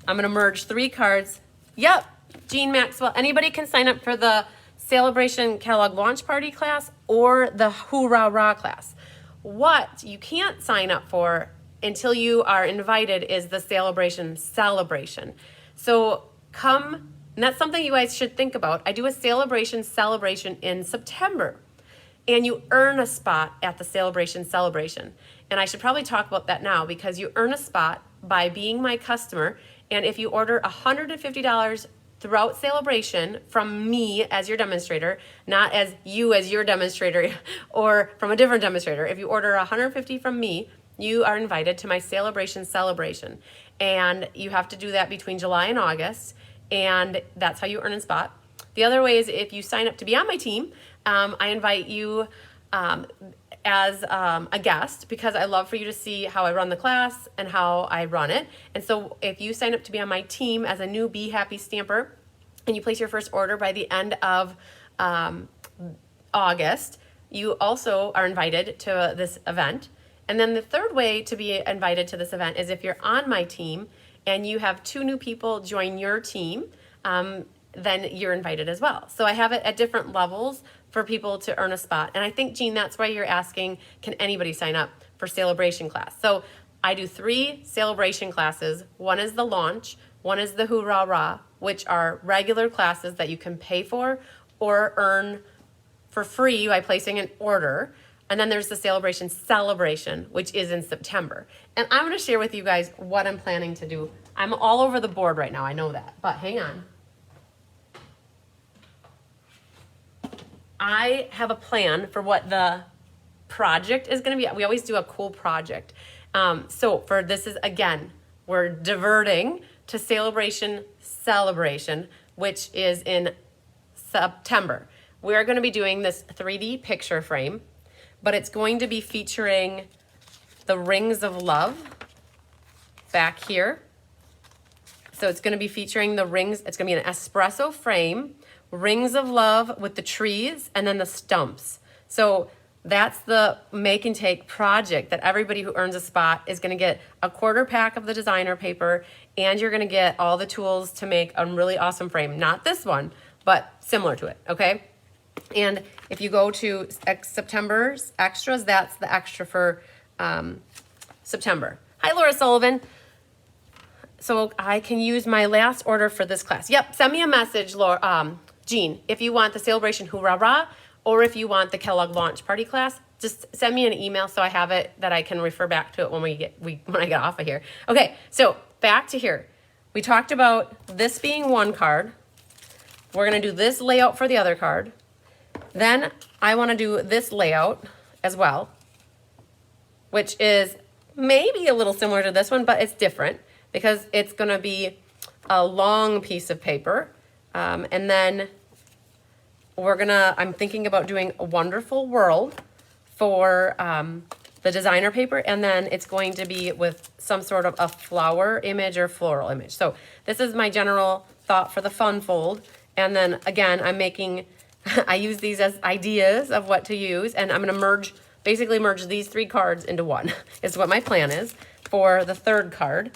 I'm going to merge 3 cards. Yep, Jean Maxwell. Anybody can sign up for the Sale-a-bration catalog launch party class or the Hoorah Rah class. What you can't sign up for until you are invited is the Sale-a-bration celebration. So come, and that's something you guys should think about. I do a Sale-a-bration celebration in September, and you earn a spot at the Sale-a-bration celebration. And I should probably talk about that now because you earn a spot by being my customer. And if you order $150 throughout Sale-a-bration from me as your demonstrator, not as you as your demonstrator or from a different demonstrator, if you order $150 from me, you are invited to my Sale-a-bration celebration. And you have to do that between July and August, and that's how you earn a spot. The other way is if you sign up to be on my team, I invite you as a guest because I love for you to see how I run the class and how I run it. And so if you sign up to be on my team as a new Be Happy Stamper and you place your first order by the end of August, you also are invited to this event. And then the third way to be invited to this event is if you're on my team and you have 2 new people join your team, then you're invited as well. So I have it at different levels for people to earn a spot. And I think, Jean, that's why you're asking, can anybody sign up for Sale-a-bration class? So I do 3 Sale-a-bration classes. One is the launch, one is the Hoorah Rah, which are regular classes that you can pay for or earn for free by placing an order. And then there's the Sale-a-bration celebration, which is in September. And I'm gonna share with you guys what I'm planning to do. I'm all over the board right now, I know that, but hang on. I have a plan for what the project is going to be. We always do a cool project. So for this is, again, we're diverting to Sale-a-bration celebration, which is in September. We're going to be doing this 3D picture frame, but it's going to be featuring the Rings of Love back here. So it's going to be featuring the rings. It's going to be an espresso frame, Rings of Love with the trees, and then the stumps. So that's the make and take project that everybody who earns a spot is going to get a quarter pack of the designer paper, and you're going to get all the tools to make a really awesome frame. Not this one, but similar to it, okay? And if you go to September's extras, that's the extra for September. Hi, Laura Sullivan. So I can use my last order for this class. Yep, send me a message, Laura, Jean, if you want the Sale-a-bration Hoorah Rah, or if you want the Kellogg Launch Party class. Just send me an email so I have it, that I can refer back to it when I get off of here. Okay, so back to here. We talked about this being one card. We're gonna do this layout for the other card. Then I wanna do this layout as well, which is maybe a little similar to this one, but it's different because it's gonna be a long piece of paper. And then I'm thinking about doing a Wonderful World for the designer paper, and then it's going to be with some sort of a flower image or floral image. So this is my general thought for the fun fold. And then again, I use these as ideas of what to use, and I'm gonna basically merge these 3 cards into one, is what my plan is for the 3rd card.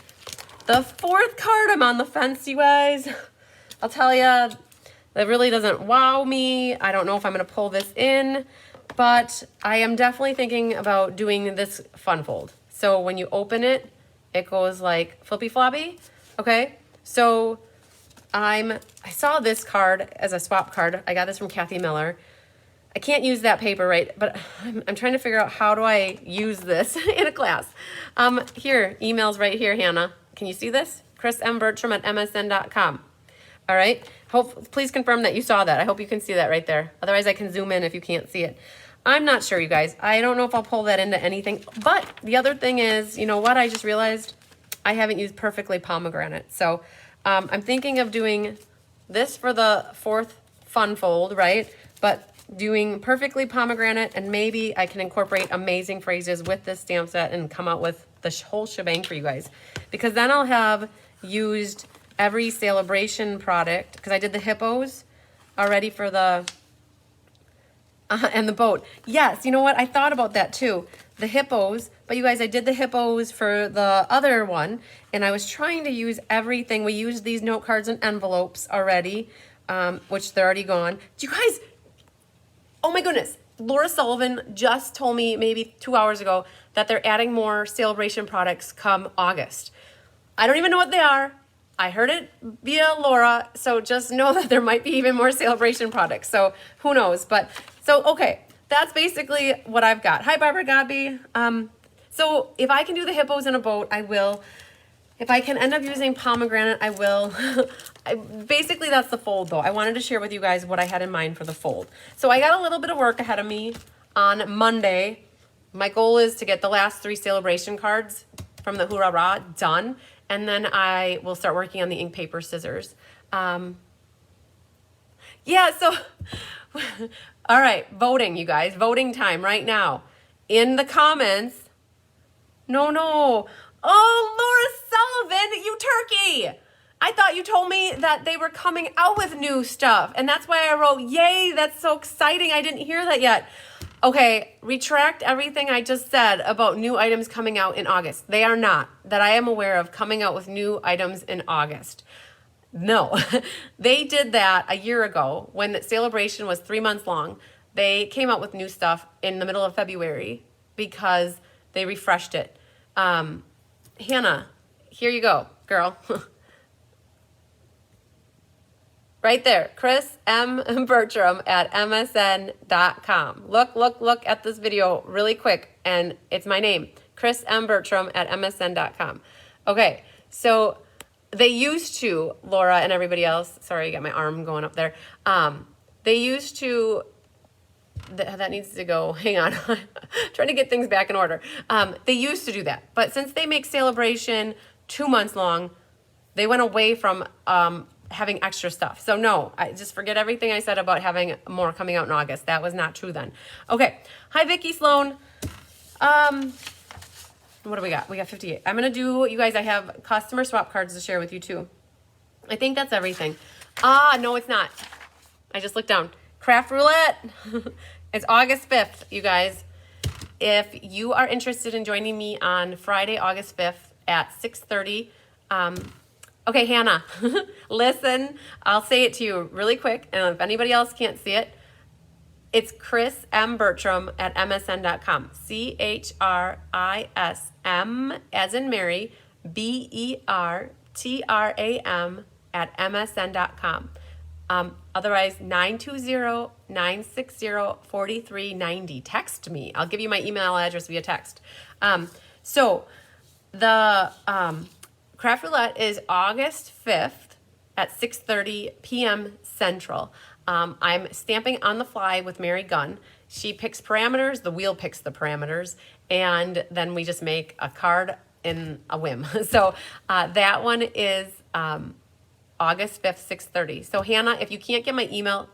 The 4th card, I'm on the fence, you guys. I'll tell you, that really doesn't wow me. I don't know if I'm gonna pull this in, but I am definitely thinking about doing this fun fold. So when you open it, it goes like flippy floppy, okay? So I saw this card as a swap card. I got this from Kathy Miller. I can't use that paper, right? But I'm trying to figure out how do I use this in a class. Here, email's right here, Hannah. Can you see this? chrismbertram@msn.com. All right, please confirm that you saw that. I hope you can see that right there. Otherwise, I can zoom in if you can't see it. I'm not sure, you guys. I don't know if I'll pull that into anything. But the other thing is, you know what? I just realized I haven't used Perfectly Pomegranate. So I'm thinking of doing this for the 4th fun fold, right? But doing Perfectly Pomegranate, and maybe I can incorporate Amazing Phrases with this stamp set and come out with the whole shebang for you guys. Because then I'll have used every Sale-a-bration product, because I did the hippos already for the, and the boat. Yes, you know what? I thought about that too. The hippos, but you guys, I did the hippos for the other one, and I was trying to use everything. We used these note cards and envelopes already, which they're already gone. Do you guys, oh my goodness, Laura Sullivan just told me maybe 2 hours ago that they're adding more Sale-a-bration products come August. I don't even know what they are. I heard it via Laura, so just know that there might be even more Sale-a-bration products. So who knows? But so okay, that's basically what I've got. Hi, Barbara Godby. So if I can do the hippos in a boat, I will. If I can end up using pomegranate, I will. Basically, that's the fold, though. I wanted to share with you guys what I had in mind for the fold. So I got a little bit of work ahead of me on Monday. My goal is to get the last 3 Sale-a-bration cards from the Hoorah Rah done. And then I will start working on the ink, paper, scissors. Yeah, so, all right, voting, you guys. Voting time right now. In the comments. No. Oh, Laura Sullivan, you turkey. I thought you told me that they were coming out with new stuff. And that's why I wrote, yay, that's so exciting. I didn't hear that yet. Okay, retract everything I just said about new items coming out in August. They are not, that I am aware of, coming out with new items in August. No, they did that a year ago when the Sale-a-bration was 3 months long. They came out with new stuff in the middle of February because they refreshed it. Hannah, here you go, girl. Right there, Chris M. Bertram at msn.com. Look at this video really quick, and it's my name, Chris M. Bertram at msn.com. Okay, so they used to, Laura and everybody else, sorry, I got my arm going up there. They used to, that needs to go, hang on, trying to get things back in order. They used to do that, but since they make Sale-a-bration 2 months long, they went away from having extra stuff. So no, I just forget everything I said about having more coming out in August. That was not true then. Okay. Hi, Vicki Sloan. What do we got? We got 58. I'm going to do, you guys, I have customer swap cards to share with you too. I think that's everything. No, it's not. I just looked down. Craft Roulette. It's August 5th, you guys. If you are interested in joining me on Friday, August 5th at 6:30, okay, Hannah, listen, I'll say it to you really quick, and if anybody else can't see it, It's Chris M. Bertram at msn.com. CHRISM as in Mary, BERTRAM at msn.com. Otherwise, 920-960-4390. Text me. I'll give you my email address via text. So the Craft Roulette is August 5th at 6:30 p.m. Central. I'm stamping on the fly with Mary Gunn. She picks parameters, the wheel picks the parameters, and then we just make a card in a whim. So that one is August 5th, 6:30. So Hannah, if you can't get my email,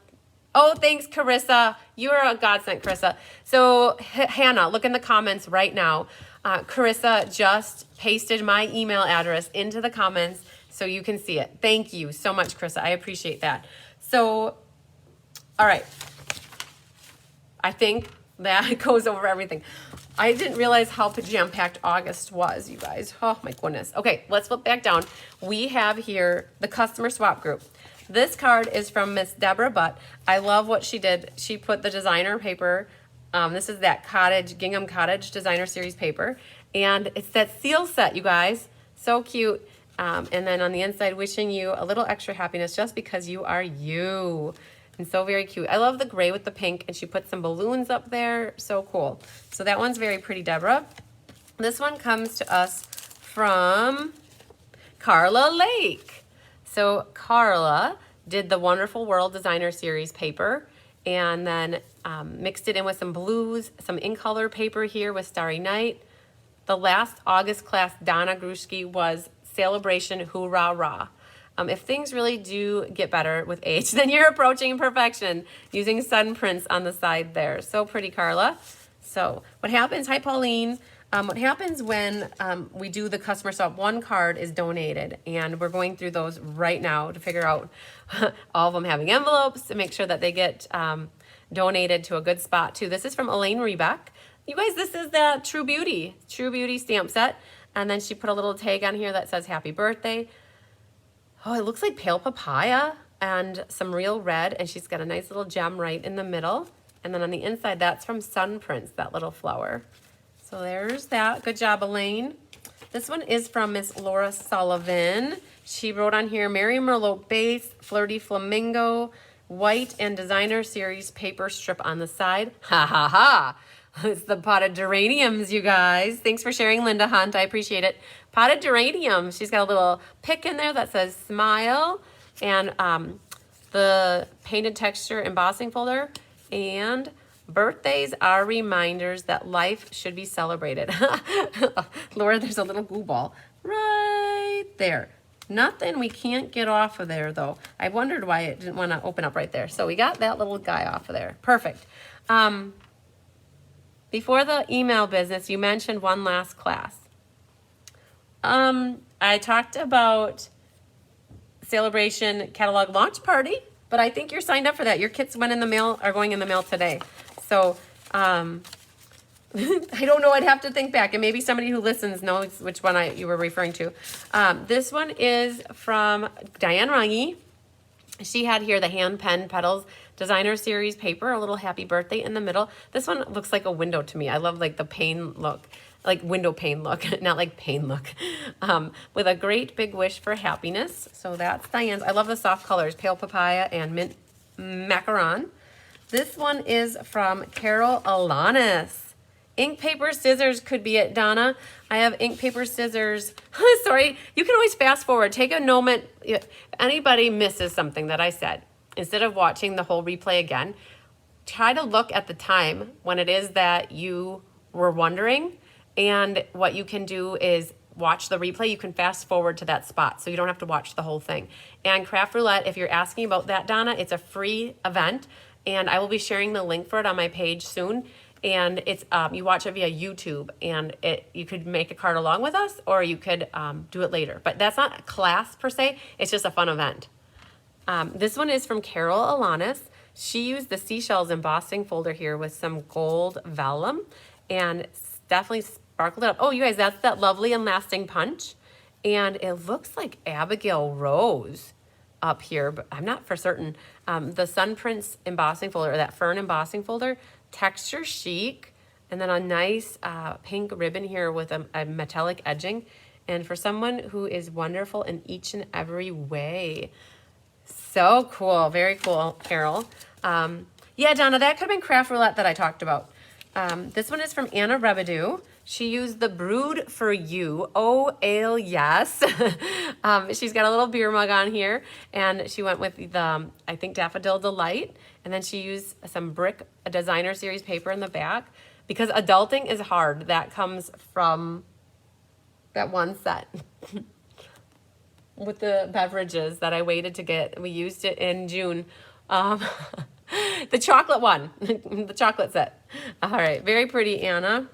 oh, thanks, Carissa. You're a godsend, Carissa. So Hannah, look in the comments right now. Carissa just pasted my email address into the comments so you can see it. Thank you so much, Carissa. I appreciate that. So, all right. I think that goes over everything. I didn't realize how jam-packed August was, you guys. Oh, my goodness. Okay, let's flip back down. We have here the customer swap group. This card is from Miss Deborah Butt. I love what she did. She put the designer paper. This is that Gingham Cottage designer series paper. And it's that seal set, you guys. So cute. And then on the inside, wishing you a little extra happiness just because you are you. And so very cute. I love the gray with the pink, and she put some balloons up there. So cool. So that one's very pretty, Deborah. This one comes to us from Carla Lake. So Carla did the Wonderful World Designer Series paper, and then mixed it in with some blues, some in color paper here with Starry Night. The last August class, Donna Grushke, was Sale-a-bration, Hoorah Rah. If things really do get better with age, then you're approaching perfection using sun prints on the side there. So pretty, Carla. So what happens, hi Pauline, what happens when we do the customer swap, one card is donated, and we're going through those right now to figure out all of them having envelopes to make sure that they get donated to a good spot too. This is from Elaine Rebeck. You guys, this is that True Beauty stamp set. And then she put a little tag on here that says happy birthday. Oh, it looks like pale papaya and some real red, and she's got a nice little gem right in the middle. And then on the inside, that's from Sun Prints, that little flower. So there's that. Good job, Elaine. This one is from Miss Laura Sullivan. She wrote on here, Mary Merlot base, flirty flamingo, white and designer series paper strip on the side. Ha ha ha. It's the potted geraniums, you guys. Thanks for sharing, Linda Hunt. I appreciate it. Potted geraniums. She's got a little pick in there that says smile, and the painted texture embossing folder. And birthdays are reminders that life should be celebrated. Laura, there's a little glue ball right there. Nothing we can't get off of there, though. I wondered why it didn't want to open up right there. So we got that little guy off of there. Perfect. Before the email business, you mentioned one last class. I talked about Sale-a-bration catalog launch party, but I think you're signed up for that. Your kits went in the mail, are going in the mail today. So I don't know. I'd have to think back, and maybe somebody who listens knows which one you were referring to. This one is from Diane Runge. She had here the hand pen petals designer series paper, a little happy birthday in the middle. This one looks like a window to me. I love like the pane look, like window pane look, not like pane look, with a great big wish for happiness. So that's Diane's. I love the soft colors, pale papaya and mint macaron. This one is from Carol Alanis. Ink, paper, scissors could be it, Donna. I have ink, paper, scissors. Sorry, you can always fast forward. Take a moment. If anybody misses something that I said, instead of watching the whole replay again, try to look at the time when it is that you were wondering. And what you can do is watch the replay. You can fast forward to that spot so you don't have to watch the whole thing. And Craft Roulette, if you're asking about that, Donna, it's a free event. And I will be sharing the link for it on my page soon. And it's you watch it via YouTube, and you could make a card along with us, or you could do it later. But that's not a class per se. It's just a fun event. This one is from Carol Alanis. She used the seashells embossing folder here with some gold vellum, and definitely sparkled it up. Oh, you guys, that's that lovely and lasting punch. And it looks like Abigail Rose. up here, but I'm not for certain. The Sun Prince embossing folder, or that fern embossing folder, texture chic, and then a nice pink ribbon here with a metallic edging. And for someone who is wonderful in each and every way. So cool. Very cool, Carol. Yeah, Donna, that could have been Craft Roulette that I talked about. This one is from Anna Rebedu. She used the Brewed for You. Oh, ale, yes. She's got a little beer mug on here, and she went with the, I think, Daffodil Delight. And then she used some Brick Designer Series paper in the back. Because adulting is hard. That comes from that one set with the beverages that I waited to get. We used it in June. The chocolate one, the chocolate set. All right, very pretty, Anna.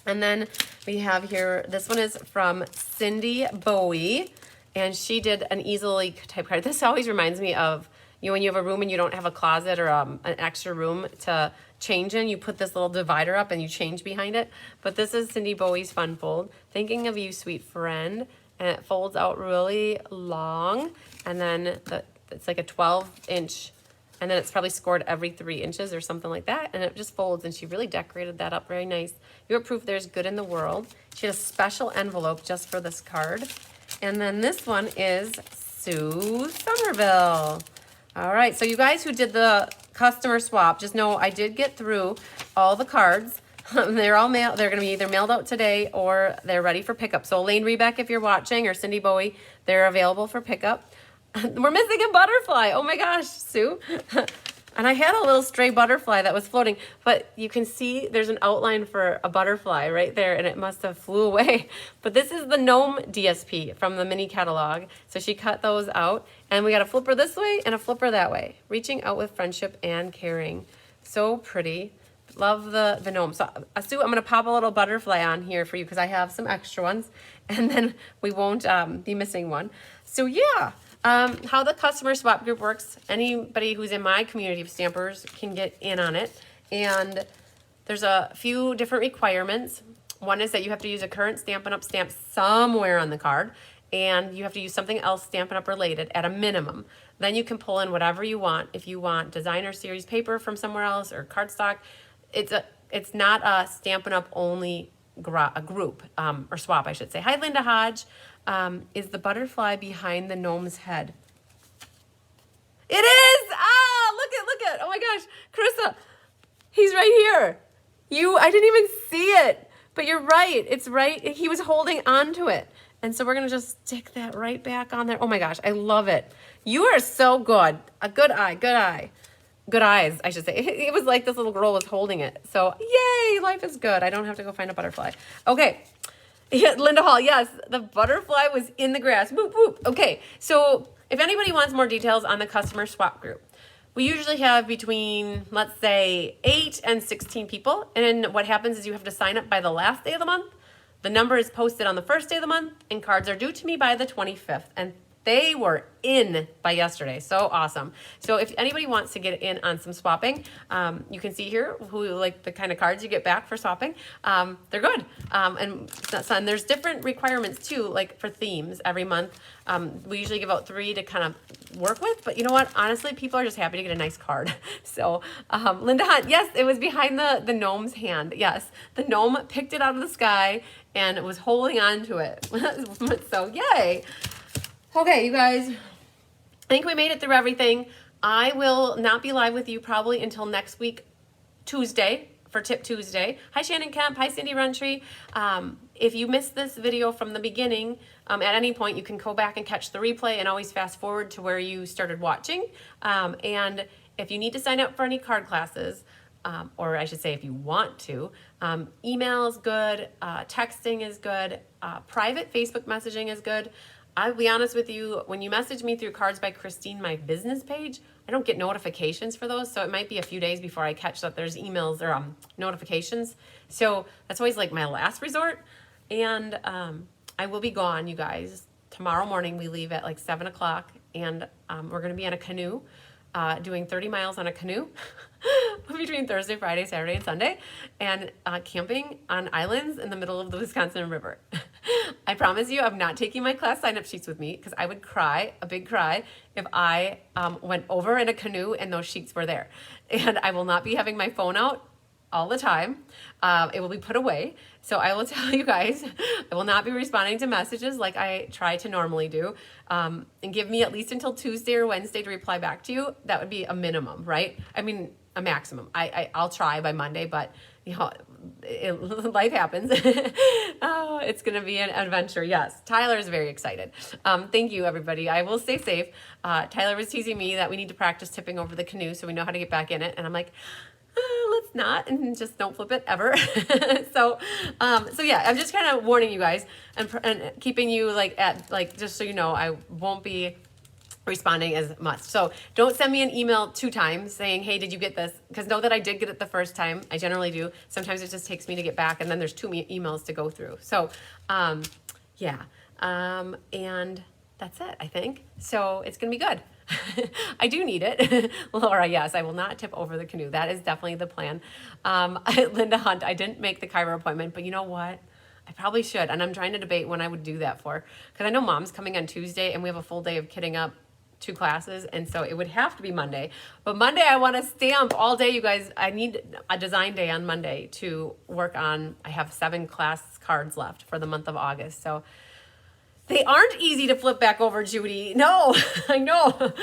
And then we have here, this one is from Cindy Bowie, and she did an easily type card. This always reminds me of, you know, when you have a room and you don't have a closet or an extra room to change in, you put this little divider up and you change behind it. But this is Cindy Bowie's Fun Fold. Thinking of you, sweet friend. And it folds out really long. And then it's like a 12-inch, and then it's probably scored every 3 inches or something like that. And it just folds, and she really decorated that up very nice. Your proof there's good in the world. She had a special envelope just for this card. And then this one is Sue Somerville. All right, so you guys who did the customer swap, just know I did get through all the cards. They're all mailed. They're going to be either mailed out today or they're ready for pickup. So Elaine Rebeck, if you're watching, or Cindy Bowie, they're available for pickup. We're missing a butterfly. Oh my gosh, Sue. And I had a little stray butterfly that was floating, but you can see there's an outline for a butterfly right there, and it must have flew away. But this is the Gnome DSP from the mini catalog. So she cut those out, and we got a flipper this way and a flipper that way. Reaching out with friendship and caring. So pretty. Love the gnome. So Sue, I'm going to pop a little butterfly on here for you because I have some extra ones, and then we won't be missing one. So yeah. How the customer swap group works, anybody who's in my community of stampers can get in on it. And there's a few different requirements. One is that you have to use a current Stampin' Up! Stamp somewhere on the card, and you have to use something else Stampin' Up! Related at a minimum. Then you can pull in whatever you want. If you want designer series paper from somewhere else or cardstock, it's not a Stampin' Up! Only a group, or swap, I should say. Hi, Linda Hodge. Is the butterfly behind the gnome's head? It is! Ah, look at, oh my gosh, Carissa, he's right here. I didn't even see it, but you're right, it's right, he was holding on to it. And so we're gonna just stick that right back on there. Oh my gosh, I love it. You are so good. A good eye, good eye. Good eyes, I should say. It was like this little girl was holding it. So yay, life is good. I don't have to go find a butterfly. Okay. Yeah, Linda Hall, yes, the butterfly was in the grass. Boop, boop. Okay, so if anybody wants more details on the customer swap group, we usually have between, let's say, 8 and 16 people. And what happens is you have to sign up by the last day of the month. The number is posted on the first day of the month, and cards are due to me by the 25th. And they were in by yesterday. So awesome. So if anybody wants to get in on some swapping, you can see here like the kind of cards you get back for swapping. They're good. And there's different requirements too, like for themes every month. We usually give out 3 to kind of work with, but you know what? Honestly, people are just happy to get a nice card. So Linda Hunt, yes, it was behind the gnome's hand. Yes, the gnome picked it out of the sky and was holding on to it. So yay. Okay, you guys, I think we made it through everything. I will not be live with you probably until next week, Tuesday, for Tip Tuesday. Hi, Shannon Kemp. Hi, Cindy Runtree. If you missed this video from the beginning, at any point, you can go back and catch the replay and always fast forward to where you started watching. And if you need to sign up for any card classes, or I should say if you want to, email is good, texting is good, private Facebook messaging is good. I'll be honest with you, when you message me through Cards by Christine, my business page, I don't get notifications for those, so it might be a few days before I catch that there's emails or notifications. So that's always like my last resort. And I will be gone, you guys. Tomorrow morning we leave at like 7 o'clock, and we're going to be on a canoe, doing 30 miles on a canoe between Thursday, Friday, Saturday, and Sunday, and camping on islands in the middle of the Wisconsin River. I promise you, I'm not taking my class sign-up sheets with me because I would cry, a big cry, if I went over in a canoe and those sheets were there. And I will not be having my phone out all the time. It will be put away. So I will tell you guys, I will not be responding to messages like I try to normally do. And give me at least until Tuesday or Wednesday to reply back to you. That would be a minimum, right? I mean, a maximum. I'll try by Monday, but you know, life happens. Oh, it's going to be an adventure. Yes. Tyler is very excited. Thank you, everybody. I will stay safe. Tyler was teasing me that we need to practice tipping over the canoe so we know how to get back in it. And I'm like, let's not, and just don't flip it ever. So yeah, I'm just kind of warning you guys and keeping you just so you know, I won't be responding as much. So don't send me an email 2 times saying, hey, did you get this? Because know that I did get it the first time. I generally do. Sometimes it just takes me to get back, and then there's 2 emails to go through. So yeah, and that's it, I think. So it's gonna be good. I do need it. Laura, yes, I will not tip over the canoe. That is definitely the plan. Linda Hunt, I didn't make the chiro appointment, but you know what? I probably should. And I'm trying to debate when I would do that for. Because I know Mom's coming on Tuesday and we have a full day of kidding up 2 classes. And so it would have to be Monday. But Monday, I want to stamp all day, you guys. I need a design day on Monday to work on. I have 7 class cards left for the month of August. So they aren't easy to flip back over, Judy. No, I know.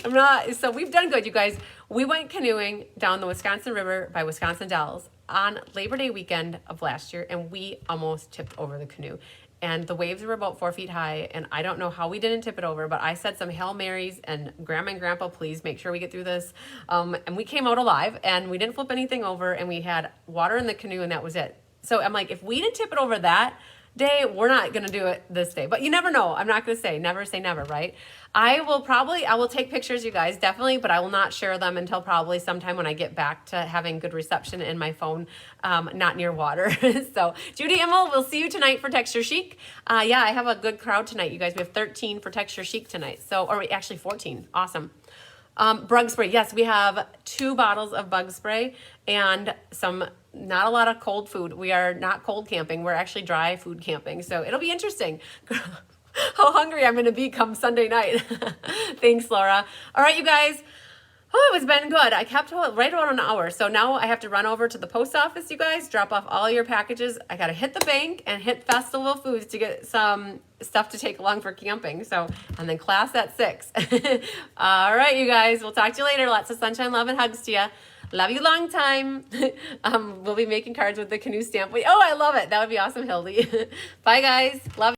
I'm not. So we've done good, you guys. We went canoeing down the Wisconsin River by Wisconsin Dells on Labor Day weekend of last year, and we almost tipped over the canoe. And the waves were about 4 feet high, and I don't know how we didn't tip it over, but I said some Hail Marys and Grandma and Grandpa, please make sure we get through this. And we came out alive, and we didn't flip anything over, and we had water in the canoe, and that was it. So I'm like, if we didn't tip it over that day, we're not going to do it this day. But you never know. I'm not going to say never, right? I will take pictures, you guys, definitely, but I will not share them until probably sometime when I get back to having good reception in my phone, not near water. So Judy Immel, we'll see you tonight for Texture Chic. Yeah, I have a good crowd tonight, you guys. We have 13 for Texture Chic tonight. So, or actually 14. Awesome. Bug spray. Yes, we have 2 bottles of bug spray and not a lot of cold food. We are not cold camping. We're actually dry food camping. So it'll be interesting. How hungry I'm going to be come Sunday night. Thanks, Laura. All right, you guys. Oh, it's been good. I kept right around an hour. So now I have to run over to the post office, you guys, drop off all your packages. I got to hit the bank and hit Festival of Foods to get some stuff to take along for camping. So, and then class at 6. All right, you guys. We'll talk to you later. Lots of sunshine, love, and hugs to you. Love you long time. We'll be making cards with the canoe stamp. Oh, I love it. That would be awesome, Hildy. Bye, guys. Love you.